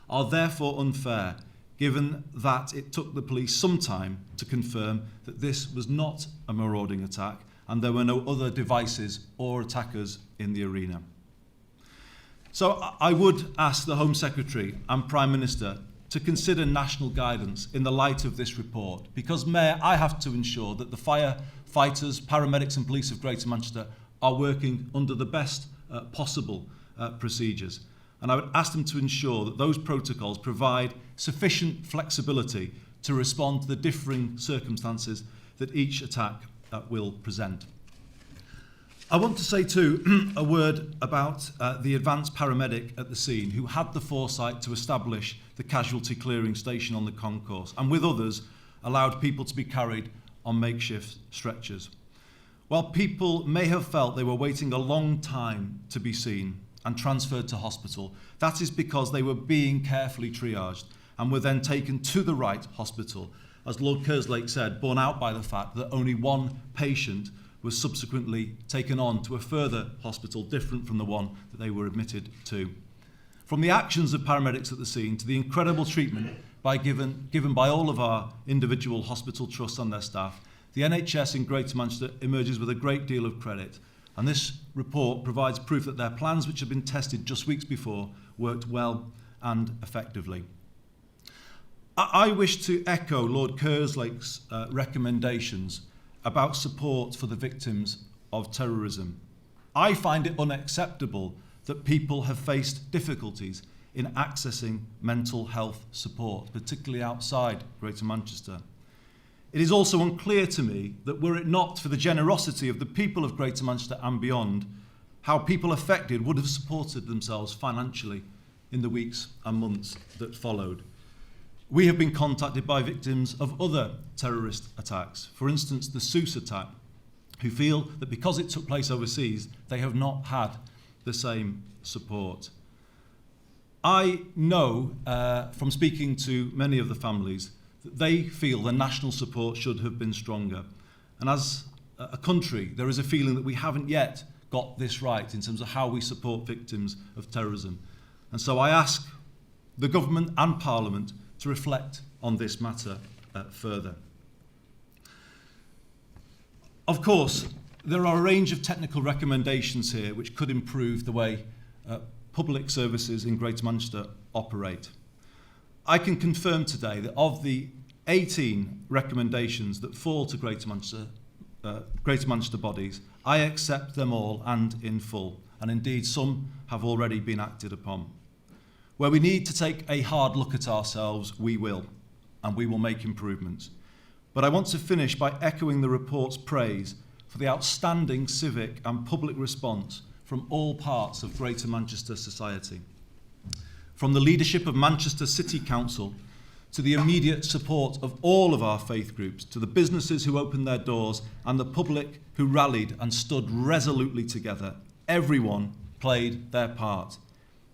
are therefore unfair, given that it took the police some time to confirm that this was not a marauding attack and there were no other devices or attackers in the arena. So I would ask the Home Secretary and Prime Minister to consider national guidance in the light of this report, because, Mayor, I have to ensure that the firefighters, paramedics and police of Greater Manchester are working under the best possible procedures. And I would ask them to ensure that those protocols provide sufficient flexibility to respond to the differing circumstances that each attack will present. I want to say too a word about the advanced paramedic at the scene who had the foresight to establish the casualty clearing station on the concourse and with others allowed people to be carried on makeshift stretchers. While people may have felt they were waiting a long time to be seen and transferred to hospital, that is because they were being carefully triaged and were then taken to the right hospital, as Lord Kerslake said, borne out by the fact that only one patient was subsequently taken on to a further hospital different from the one that they were admitted to. From the actions of paramedics at the scene to the incredible treatment given by all of our individual hospital trusts and their staff, the NHS in Greater Manchester emerges with a great deal of credit. And this report provides proof that their plans, which had been tested just weeks before, worked well and effectively. I wish to echo Lord Kerslake's recommendations about support for the victims of terrorism. I find it unacceptable that people have faced difficulties in accessing mental health support, particularly outside Greater Manchester. It is also unclear to me that were it not for the generosity of the people of Greater Manchester and beyond, how people affected would have supported themselves financially in the weeks and months that followed. We have been contacted by victims of other terrorist attacks, for instance the Sousse attack, who feel that because it took place overseas, they have not had the same support. I know from speaking to many of the families that they feel the national support should have been stronger. And as a country, there is a feeling that we haven't yet got this right in terms of how we support victims of terrorism. And so I ask the government and Parliament to reflect on this matter further. Of course, there are a range of technical recommendations here which could improve the way public services in Greater Manchester operate. I can confirm today that of the 18 recommendations that fall to Greater Manchester bodies, I accept them all and in full, and indeed some have already been acted upon. Where we need to take a hard look at ourselves, we will, and we will make improvements. But I want to finish by echoing the report's praise for the outstanding civic and public response from all parts of Greater Manchester society. From the leadership of Manchester City Council to the immediate support of all of our faith groups, to the businesses who opened their doors and the public who rallied and stood resolutely together, everyone played their part.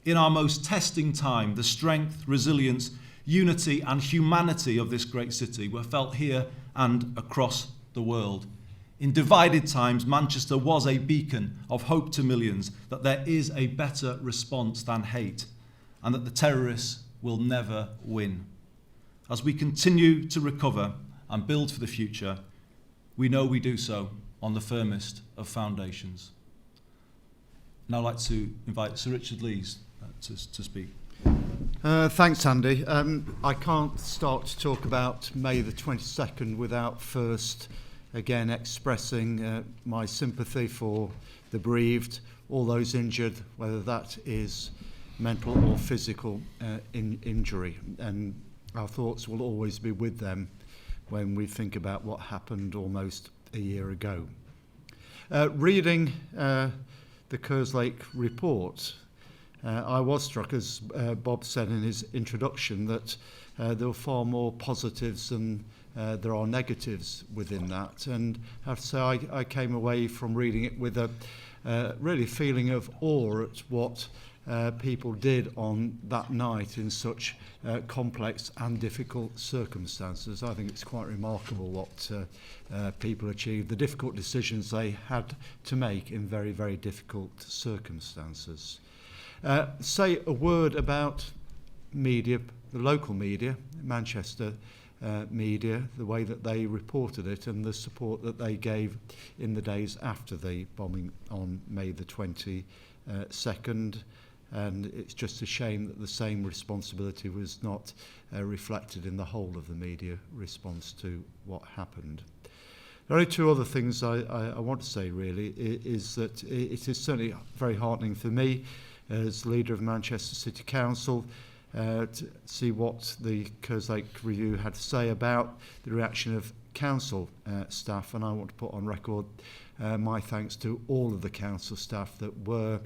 In our most testing time, the strength, resilience, unity and humanity of this great city were felt here and across the world. In divided times, Manchester was a beacon of hope to millions that there is a better response than hate and that the terrorists will never win. As we continue to recover and build for the future, we know we do so on the firmest of foundations. Now I'd like to invite Sir Richard Lees to speak. Thanks, Andy. I can't start to talk about May the 22nd without first again expressing my sympathy for the bereaved, all those injured, whether that is mental or physical injury. And our thoughts will always be with them when we think about what happened almost a year ago. Reading the Kerslake report, I was struck, as Bob said in his introduction, that there were far more positives than there are negatives within that. And I have to say I came away from reading it with a really feeling of awe at what people did on that night in such complex and difficult circumstances. I think it's quite remarkable what people achieved, the difficult decisions they had to make in very, very difficult circumstances. Say a word about media, the local media in Manchester. media, the way that they reported it and the support that they gave in the days after the bombing on May the 22nd. And it's just a shame that the same responsibility was not reflected in the whole of the media response to what happened. There are two other things I want to say, really, is that it is certainly very heartening for me as leader of Manchester City Council to see what the Kerslake Review had to say about the reaction of council staff, and I want to put on record my thanks to all of the council staff that were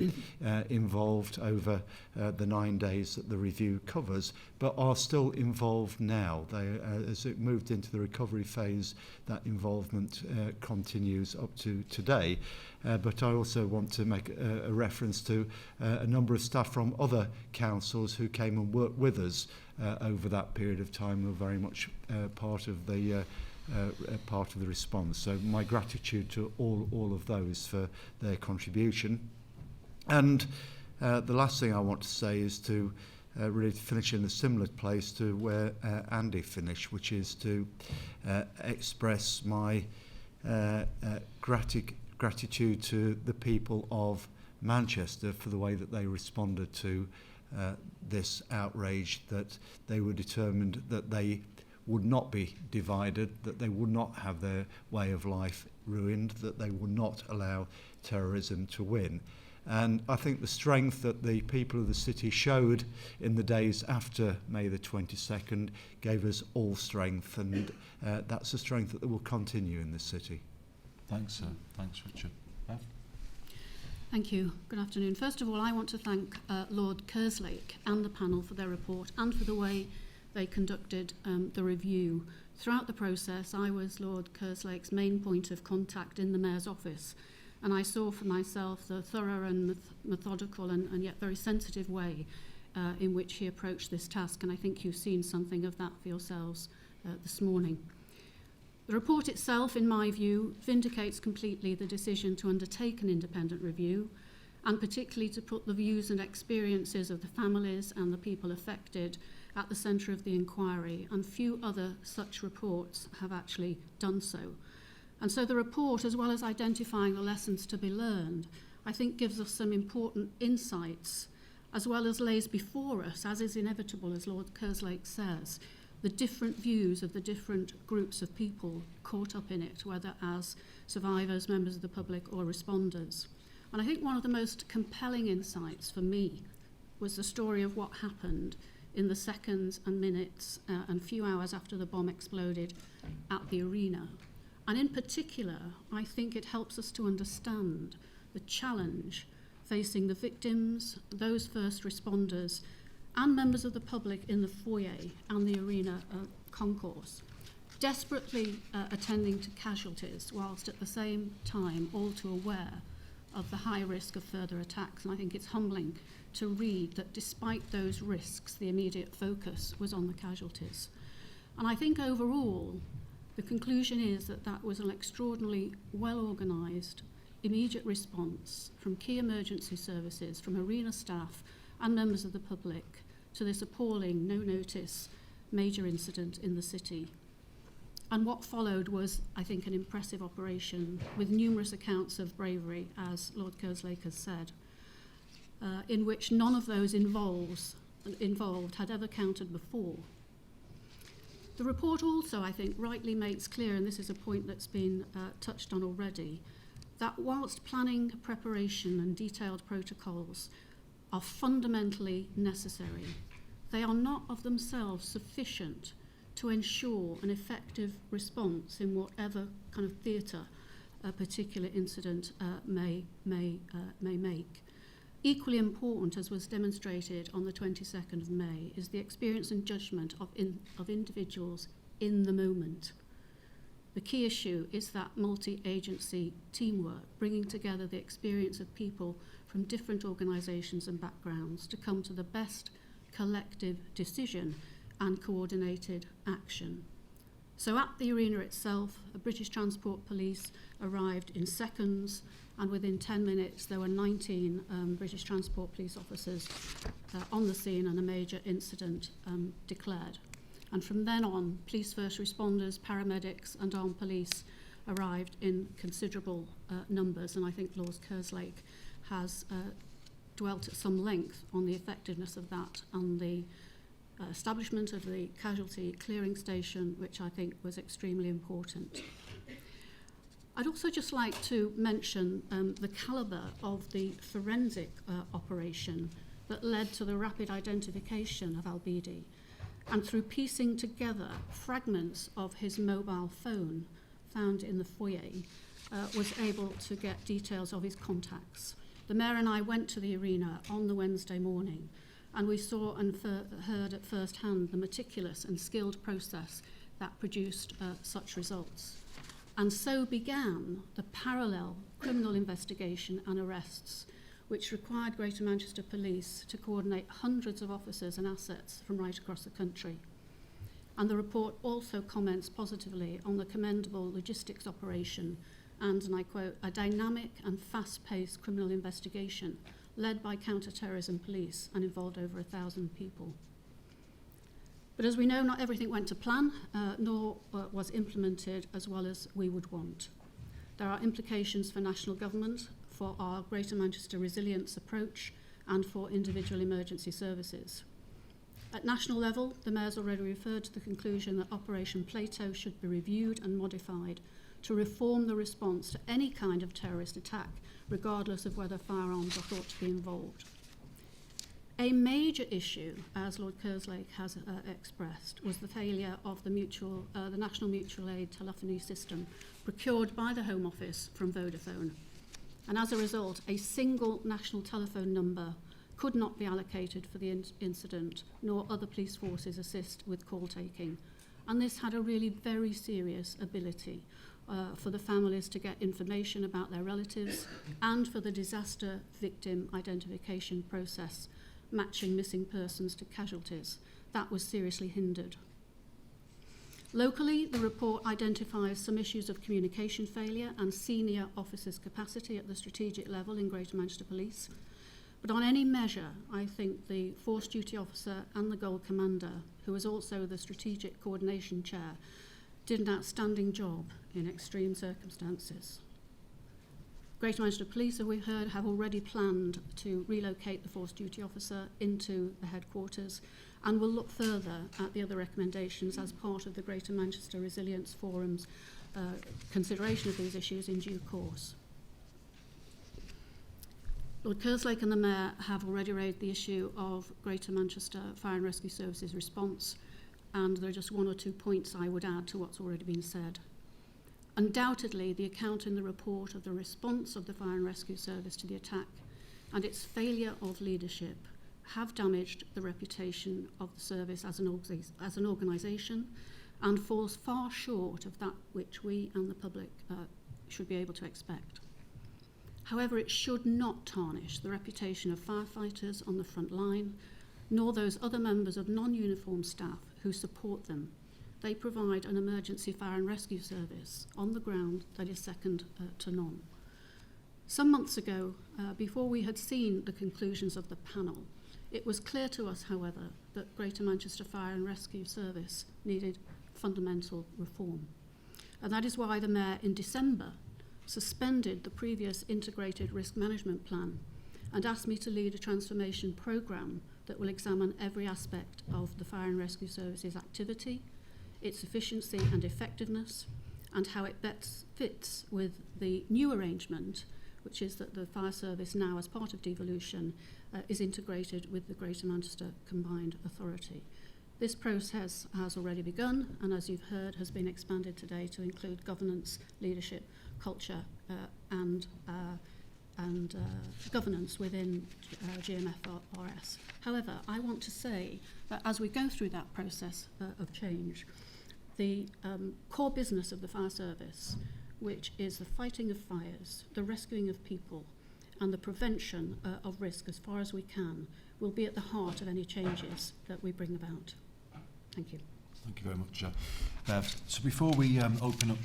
involved over the 9 days that the review covers, but are still involved now. They, as it moved into the recovery phase, that involvement continues up to today. But I also want to make a reference to a number of staff from other councils who came and worked with us over that period of time, who were very much part of the response. So my gratitude to all of those for their contribution. And the last thing I want to say is to really finish in a similar place to where Andy finished, which is to express my gratitude to the people of Manchester for the way that they responded to this outrage, that they were determined that they would not be divided, that they would not have their way of life ruined, that they would not allow terrorism to win. And I think the strength that the people of the city showed in the days after May the 22nd gave us all strength, and that's a strength that will continue in this city. Thanks, thanks, Richard. Beth? Thank you. Good afternoon. First of all, I want to thank Lord Kerslake and the panel for their report and for the way they conducted the review. Throughout the process, I was Lord Kerslake's main point of contact in the Mayor's office, and I saw for myself the thorough and methodical and yet very sensitive way in which he approached this task, and I think you've seen something of that for yourselves this morning. The report itself, in my view, vindicates completely the decision to undertake an independent review, and particularly to put the views and experiences of the families and the people affected at the centre of the inquiry, and few other such reports have actually done so. And so the report, as well as identifying the lessons to be learned, I think gives us some important insights, as well as lays before us, as is inevitable, as Lord Kerslake says, the different views of the different groups of people caught up in it, whether as survivors, members of the public, or responders. And I think one of the most compelling insights for me was the story of what happened in the seconds and minutes and few hours after the bomb exploded at the arena. And in particular, I think it helps us to understand the challenge facing the victims, those first responders, and members of the public in the foyer and the arena concourse, desperately attending to casualties, whilst at the same time all too aware of the high risk of further attacks. And I think it's humbling to read that despite those risks, the immediate focus was on the casualties. And I think overall, the conclusion is that that was an extraordinarily well-organised, immediate response from key emergency services, from arena staff and members of the public to this appalling, no-notice, major incident in the city. And what followed was, I think, an impressive operation with numerous accounts of bravery, as Lord Kerslake has said, in which none of those involved had ever counted before. The report also, I think, rightly makes clear, and this is a point that's been touched on already, that whilst planning, preparation and detailed protocols are fundamentally necessary, they are not of themselves sufficient to ensure an effective response in whatever kind of theatre a particular incident may make. Equally important, as was demonstrated on the 22nd of May, is the experience and judgment of individuals in the moment. The key issue is that multi-agency teamwork, bringing together the experience of people from different organisations and backgrounds to come to the best collective decision and coordinated action. So at the arena itself, the British Transport Police arrived in seconds, and within 10 minutes there were 19 British Transport Police officers on the scene and a major incident declared. And from then on, police first responders, paramedics and armed police arrived in considerable numbers, and I think Lord Kerslake has dwelt at some length on the effectiveness of that and the establishment of the casualty clearing station, which I think was extremely important. I'd also just like to mention the calibre of the forensic operation that led to the rapid identification of Albidi, and through piecing together fragments of his mobile phone found in the foyer, was able to get details of his contacts. The Mayor and I went to the arena on the Wednesday morning, and we saw and heard at first hand the meticulous and skilled process that produced such results. And so began the parallel criminal investigation and arrests, which required Greater Manchester Police to coordinate hundreds of officers and assets from right across the country. And the report also comments positively on the commendable logistics operation and, and I quote, a dynamic and fast-paced criminal investigation led by counter-terrorism police and involved over 1,000 people. But as we know, not everything went to plan, nor was implemented as well as we would want. There are implications for national government, for our Greater Manchester resilience approach, and for individual emergency services. At national level, the Mayor's already referred to the conclusion that Operation Plato should be reviewed and modified to reform the response to any kind of terrorist attack, regardless of whether firearms are thought to be involved. A major issue, as Lord Kerslake has expressed, was the failure of the National Mutual Aid telephony system procured by the Home Office from Vodafone. And as a result, a single national telephone number could not be allocated for the incident, nor other police forces assist with call taking. And this had a really very serious ability for the families to get information about their relatives and for the disaster victim identification process, matching missing persons to casualties. That was seriously hindered. Locally, the report identifies some issues of communication failure and senior officers' capacity at the strategic level in Greater Manchester Police. But on any measure, I think the Force Duty Officer and the Gold Commander, who was also the Strategic Coordination Chair, did an outstanding job in extreme circumstances. Greater Manchester Police, as we heard, have already planned to relocate the Force Duty Officer into the headquarters and will look further at the other recommendations as part of the Greater Manchester Resilience Forum's consideration of these issues in due course. Lord Kerslake and the Mayor have already raised the issue of Greater Manchester Fire and Rescue Services response, and there are just one or two points I would add to what's already been said. Undoubtedly, the account in the report of the response of the Fire and Rescue Service to the attack and its failure of leadership have damaged the reputation of the service as an organisation and falls far short of that which we and the public should be able to expect. However, it should not tarnish the reputation of firefighters on the front line, nor those other members of non-uniformed staff who support them. They provide an emergency fire and rescue service on the ground that is second to none. Some months ago, before we had seen the conclusions of the panel, it was clear to us, however, that Greater Manchester Fire and Rescue Service needed fundamental reform. And that is why the Mayor in December suspended the previous integrated risk management plan and asked me to lead a transformation programme that will examine every aspect of the Fire and Rescue Service's activity, its efficiency and effectiveness, and how it best fits with the new arrangement, which is that the fire service now, as part of devolution, is integrated with the Greater Manchester Combined Authority. This process has already begun, and as you've heard, has been expanded today to include governance, leadership, culture, and governance within GMFRS. However, I want to say that as we go through that process of change, the core business of the fire service, which is the fighting of fires, the rescuing of people, and the prevention of risk as far as we can, will be at the heart of any changes that we bring about. Thank you. Thank you very much. So before we open up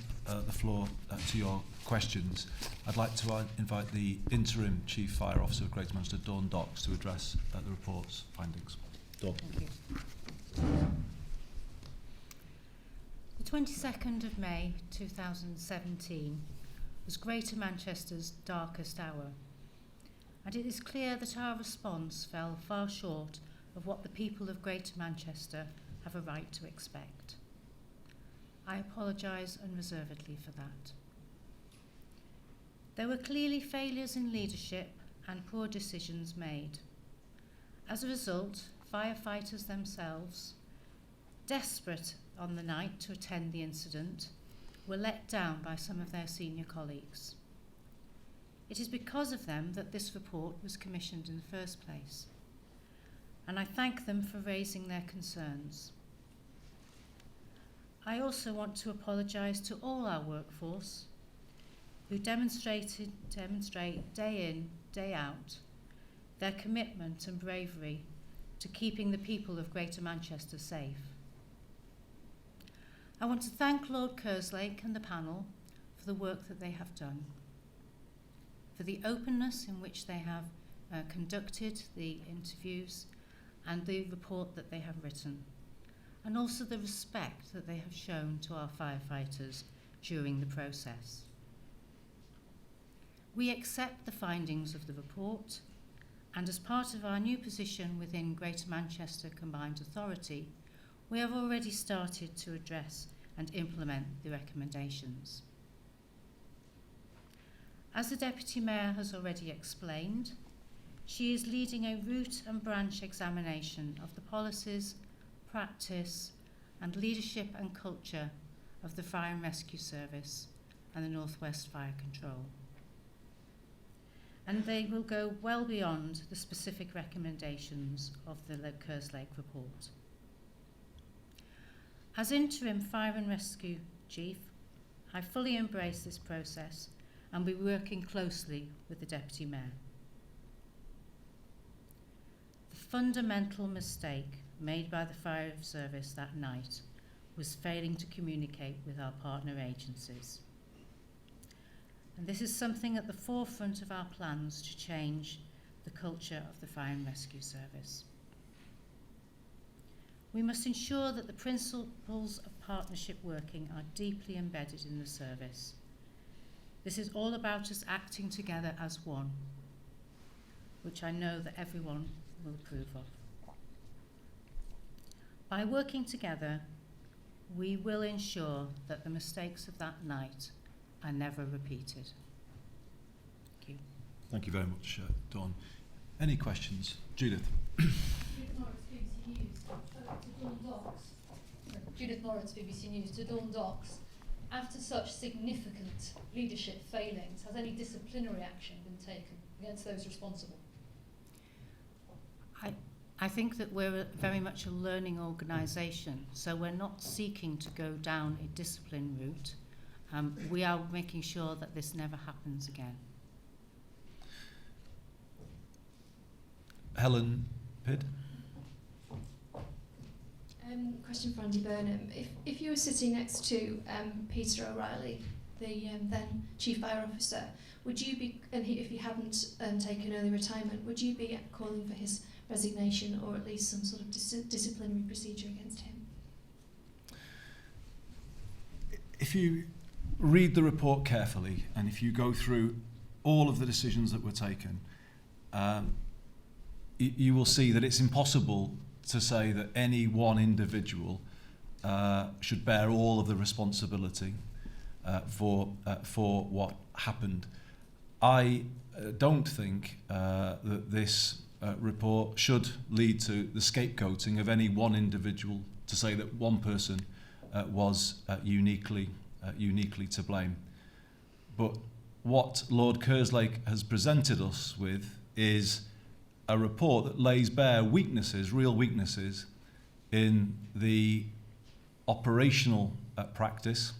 the floor to your questions, I'd like to invite the Interim Chief Fire Officer of Greater Manchester, Dawn Docks, to address the report's findings. Dawn. Thank you. 22nd of May 2017 was Greater Manchester's darkest hour, and it is clear that our response fell far short of what the people of Greater Manchester have a right to expect. I apologise unreservedly for that. There were clearly failures in leadership and poor decisions made. As a result, firefighters themselves, desperate on the night to attend the incident, were let down by some of their senior colleagues. It is because of them that this report was commissioned in the first place, and I thank them for raising their concerns. I also want to apologise to all our workforce who demonstrate day in, day out their commitment and bravery to keeping the people of Greater Manchester safe. I want to thank Lord Kerslake and the panel for the work that they have done, for the openness in which they have conducted the interviews and the report that they have written, and also the respect that they have shown to our firefighters during the process. We accept the findings of the report, and as part of our new position within Greater Manchester Combined Authority, we have already started to address and implement the recommendations. As the Deputy Mayor has already explained, she is leading a root and branch examination of the policies, practice and leadership and culture of the Fire and Rescue Service and the North West Fire Control. And they will go well beyond the specific recommendations of the Kerslake report. As interim Fire and Rescue Chief, I fully embrace this process and will be working closely with the Deputy Mayor. The fundamental mistake made by the fire service that night was failing to communicate with our partner agencies. And this is something at the forefront of our plans to change the culture of the Fire and Rescue Service. We must ensure that the principles of partnership working are deeply embedded in the service. This is all about us acting together as one, which I know that everyone will approve of. By working together, we will ensure that the mistakes of that night are never repeated. Thank you. Thank you very much, Dawn. Any questions? Judith. Judith Lawrence, BBC News. To Dawn Docks. After such significant leadership failings, has any disciplinary action been taken against those responsible? I think that we're very much a learning organisation, so we're not seeking to go down a discipline route. We are making sure that this never happens again. Helen Pidd. Question for Andy Burnham. If you were sitting next to Peter O'Reilly, the then Chief Fire Officer, would you be, and if he hadn't taken early retirement, would you be calling for his resignation or at least some sort of disciplinary procedure against him? If you read the report carefully and if you go through all of the decisions that were taken, you will see that it's impossible to say that any one individual should bear all of the responsibility for what happened. I don't think that this report should lead to the scapegoating of any one individual to say that one person was uniquely to blame. But what Lord Kerslake has presented us with is a report that lays bare weaknesses, real weaknesses, in the operational practice,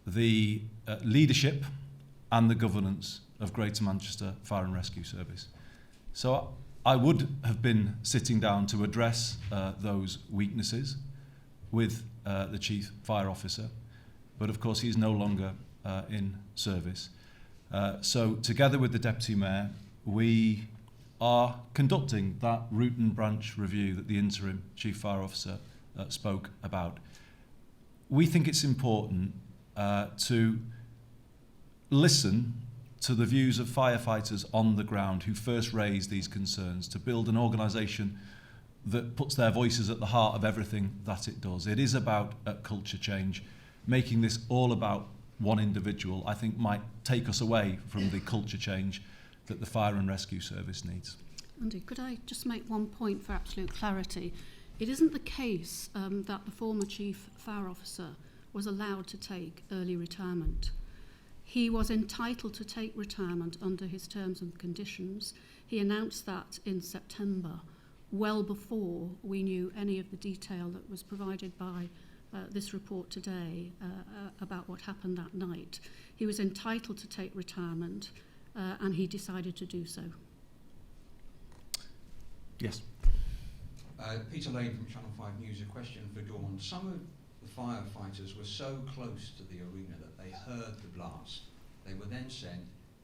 the leadership and the governance of Greater Manchester Fire and Rescue Service. So I would have been sitting down to address those weaknesses with the Chief Fire Officer, but of course he is no longer in service. So together with the Deputy Mayor, we are conducting that root and branch review that the interim Chief Fire Officer spoke about. we think it's important to listen to the views of firefighters on the ground who first raised these concerns, to build an organisation that puts their voices at the heart of everything that it does. It is about culture change. Making this all about one individual, I think, might take us away from the culture change that the fire and rescue service needs. Andy, could I just make one point for absolute clarity? It isn't the case that the former chief fire officer was allowed to take early retirement. He was entitled to take retirement under his terms and conditions. He announced that in September, well before we knew any of the detail that was provided by this report today about what happened that night. He was entitled to take retirement and he decided to do so. Yes. Peter Lane from Channel 5 News. A question for Dawn. Some of the firefighters were so close to the arena that they heard the blast. They were then sent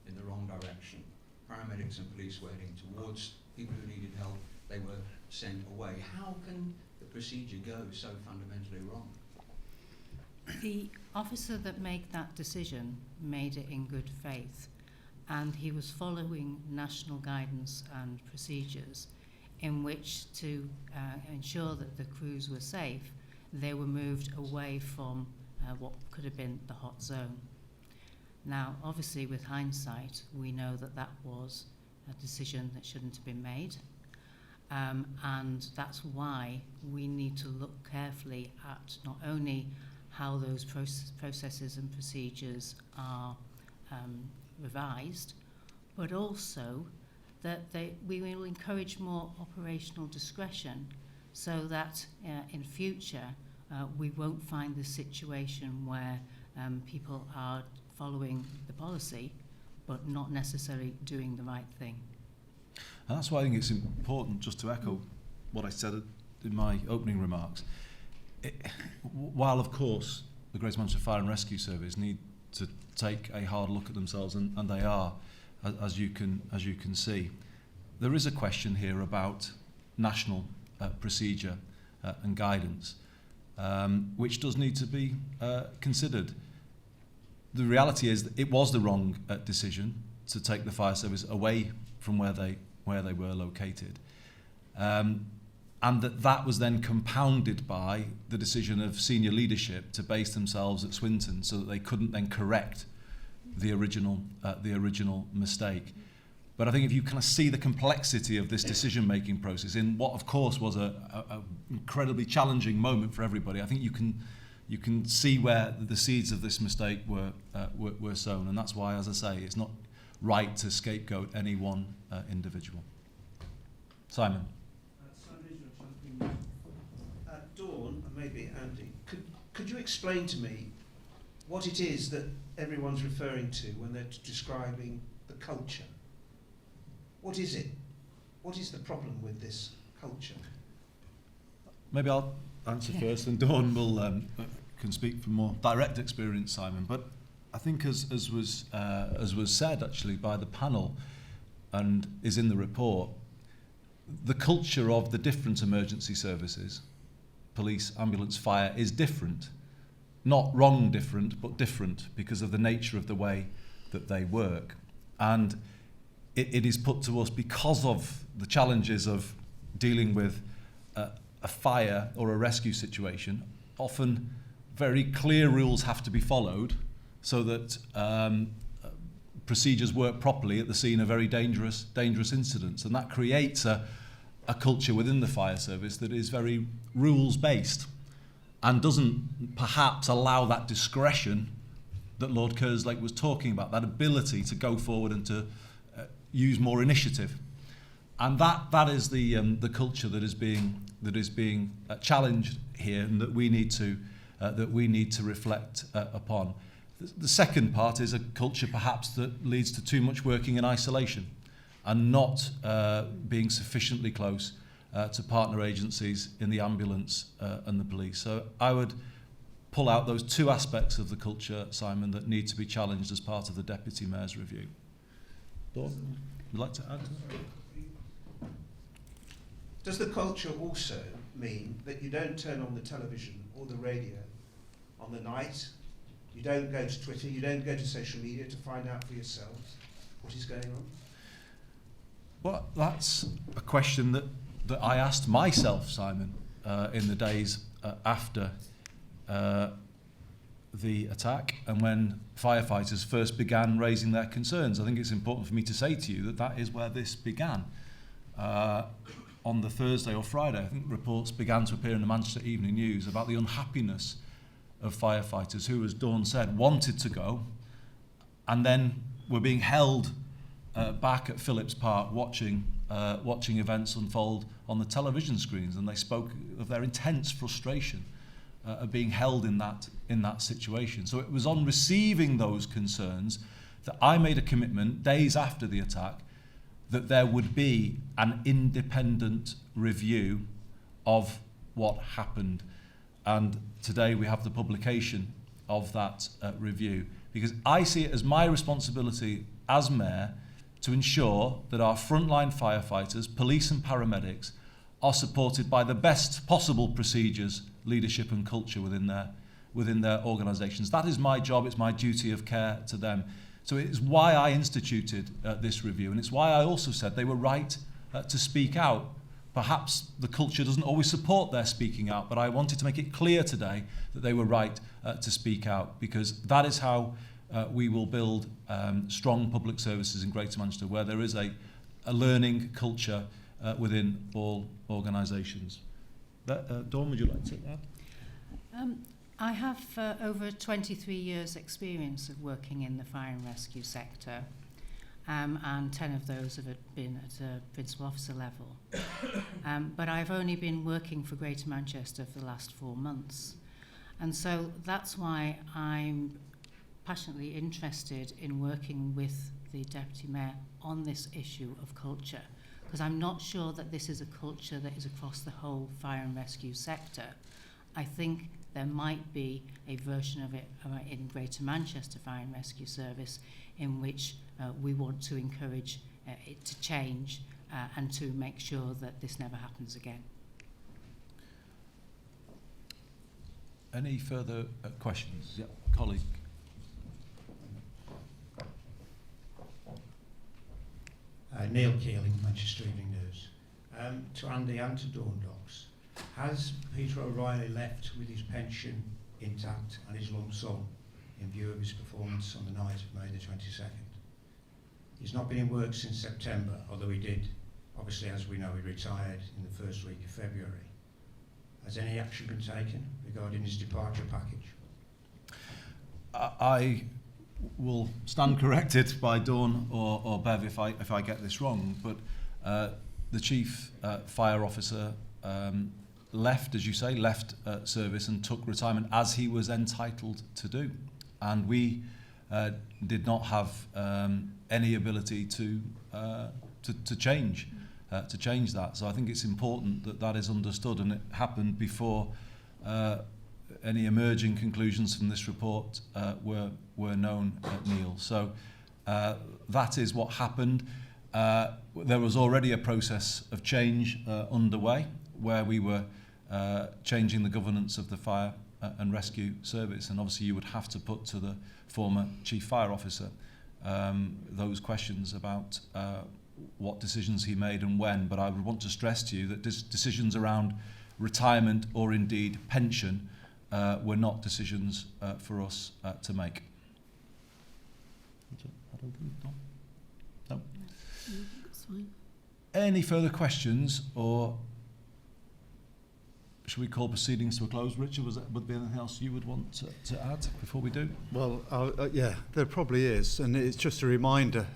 in the wrong direction. Paramedics and police were heading towards people who needed help. They were sent away. How can the procedure go so fundamentally wrong? The officer that made that decision made it in good faith, and he was following national guidance and procedures in which to ensure that the crews were safe. They were moved away from what could have been the hot zone. Now, obviously, with hindsight, we know that that was a decision that shouldn't have been made. And that's why we need to look carefully at not only how those processes and procedures are revised, but also that we will encourage more operational discretion so that in future we won't find the situation where people are following the policy but not necessarily doing the right thing. And that's why I think it's important, just to echo what I said in my opening remarks. While, of course, the Greater Manchester Fire and Rescue Service need to take a hard look at themselves, and they are, as you can see, there is a question here about national procedure and guidance, which does need to be considered. The reality is that it was the wrong decision to take the fire service away from where they were located. And that was then compounded by the decision of senior leadership to base themselves at Swinton so that they couldn't then correct the original mistake. But I think if you kind of see the complexity of this decision-making process in what, of course, was a incredibly challenging moment for everybody, I think you can see where the seeds of this mistake were sown, and that's why, as I say, it's not right to scapegoat any one individual. Simon. Dawn, and maybe Andy, could you explain to me what it is that everyone's referring to when they're describing the culture? What is it? What is the problem with this culture? Maybe I'll answer first, and Dawn will can speak from more direct experience, Simon. But I think, as was said actually by the panel, and is in the report, the culture of the different emergency services, police, ambulance, fire, is different. Not wrong different, but different because of the nature of the way that they work. And it is put to us because of the challenges of dealing with a fire or a rescue situation. Often very clear rules have to be followed so that procedures work properly at the scene of very dangerous incidents. And that creates a culture within the fire service that is very rules-based and doesn't perhaps allow that discretion that Lord Kerslake was talking about, that ability to go forward and to use more initiative. And that is the culture that is being challenged here, and that we need to reflect upon. The second part is a culture perhaps that leads to too much working in isolation and not being sufficiently close to partner agencies in the ambulance and the police. So I would pull out those two aspects of the culture, Simon, that need to be challenged as part of the Deputy Mayor's review. Dawn, would you like to add to that? Does the culture also mean that you don't turn on the television or the radio on the night. You don't go to Twitter, you don't go to social media to find out for yourselves what is going on? Well, that's a question that I asked myself, Simon, in the days after the attack and when firefighters first began raising their concerns. I think it's important for me to say to you that that is where this began. On the Thursday or Friday, I think reports began to appear in the Manchester Evening News about the unhappiness of firefighters who, as Dawn said, wanted to go and then were being held back at Phillips Park watching events unfold on the television screens, and they spoke of their intense frustration of being held in that situation. So it was on receiving those concerns that I made a commitment days after the attack that there would be an independent review of what happened. And today we have the publication of that review, because I see it as my responsibility as Mayor to ensure that our frontline firefighters, police and paramedics are supported by the best possible procedures, leadership and culture within their organisations. That is my job, it's my duty of care to them. So it is why I instituted this review, and it's why I also said they were right to speak out. Perhaps the culture doesn't always support their speaking out, but I wanted to make it clear today that they were right to speak out, because that is how we will build strong public services in Greater Manchester, where there is a learning culture within all organisations. Dawn, would you like to take that? I have over 23 years experience of working in the fire and rescue sector, and 10 of those have been at a principal officer level. But I've only been working for Greater Manchester for the last 4 months. And so that's why I'm passionately interested in working with the Deputy Mayor on this issue of culture, because I'm not sure that this is a culture that is across the whole fire and rescue sector. I think there might be a version of it in Greater Manchester Fire and Rescue Service in which we want to encourage it to change and to make sure that this never happens again. Any further questions? Yeah, colleague. Neil Keeling, Manchester Evening News. To Andy and to Dawn Docks, has Peter O'Reilly left with his pension intact and his lump sum in view of his performance on the night of May the 22nd? He's not been in work since September, although he did, obviously as we know, he retired in the first week of February. Has any action been taken regarding his departure package? I will stand corrected by Dawn or Bev if I get this wrong, but the Chief Fire Officer left, as you say, service and took retirement as he was entitled to do. And we did not have any ability to change that. So I think it's important that that is understood, and it happened before any emerging conclusions from this report were known at Neil. So that is what happened. There was already a process of change underway where we were changing the governance of the fire and rescue service, and obviously you would have to put to the former Chief Fire Officer those questions about what decisions he made and when. But I would want to stress to you that decisions around retirement or indeed pension were not decisions for us to make. No. That's fine. Any further questions, or should we call proceedings to a close? Richard, would there be anything else you would want to add before we do? Well, yeah, there probably is, and it's just a reminder,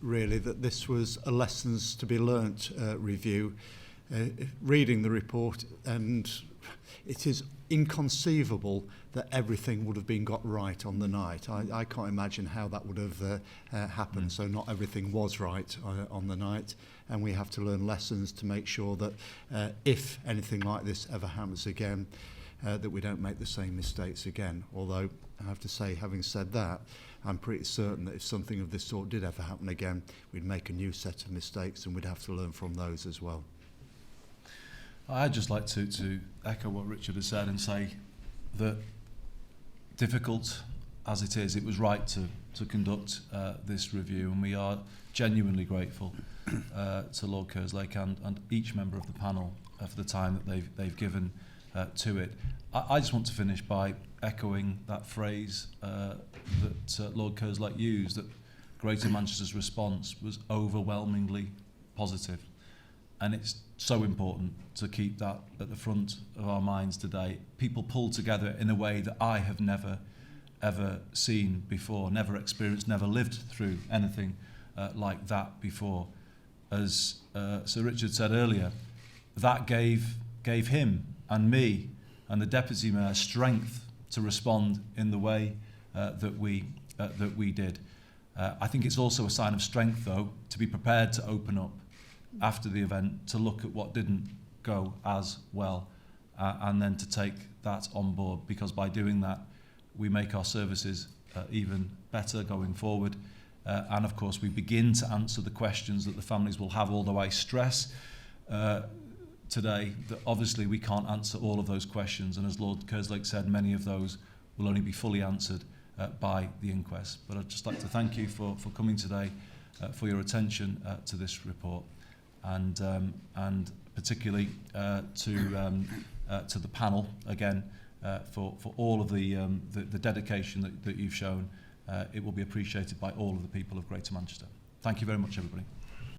really, that this was a lessons to be learnt review. Reading the report, and it is inconceivable that everything would have been got right on the night. I can't imagine how that would have happened. So not everything was right on the night, and we have to learn lessons to make sure that if anything like this ever happens again, that we don't make the same mistakes again. Although I have to say, having said that, I'm pretty certain that if something of this sort did ever happen again, we'd make a new set of mistakes and we'd have to learn from those as well. I'd just like to echo what Richard has said and say that difficult as it is, it was right to conduct this review, and we are genuinely grateful to Lord Kerslake and each member of the panel for the time that they've given to it. I just want to finish by echoing that phrase that Lord Kerslake used, that Greater Manchester's response was overwhelmingly positive. And it's so important to keep that at the front of our minds today. People pulled together in a way that I have never, ever seen before, never experienced, never lived through anything like that before. As Sir Richard said earlier, that gave him and me and the Deputy Mayor strength to respond in the way that we did. I think it's also a sign of strength, though, to be prepared to open up after the event, to look at what didn't go as well, and then to take that on board, because by doing that, we make our services even better going forward. And of course, we begin to answer the questions that the families will have, although I stress today that obviously we can't answer all of those questions. And as Lord Kerslake said, many of those will only be fully answered by the inquest. But I'd just like to thank you for coming today, for your attention to this report, and particularly to the panel again for all of the dedication that you've shown. It will be appreciated by all of the people of Greater Manchester. Thank you very much, everybody.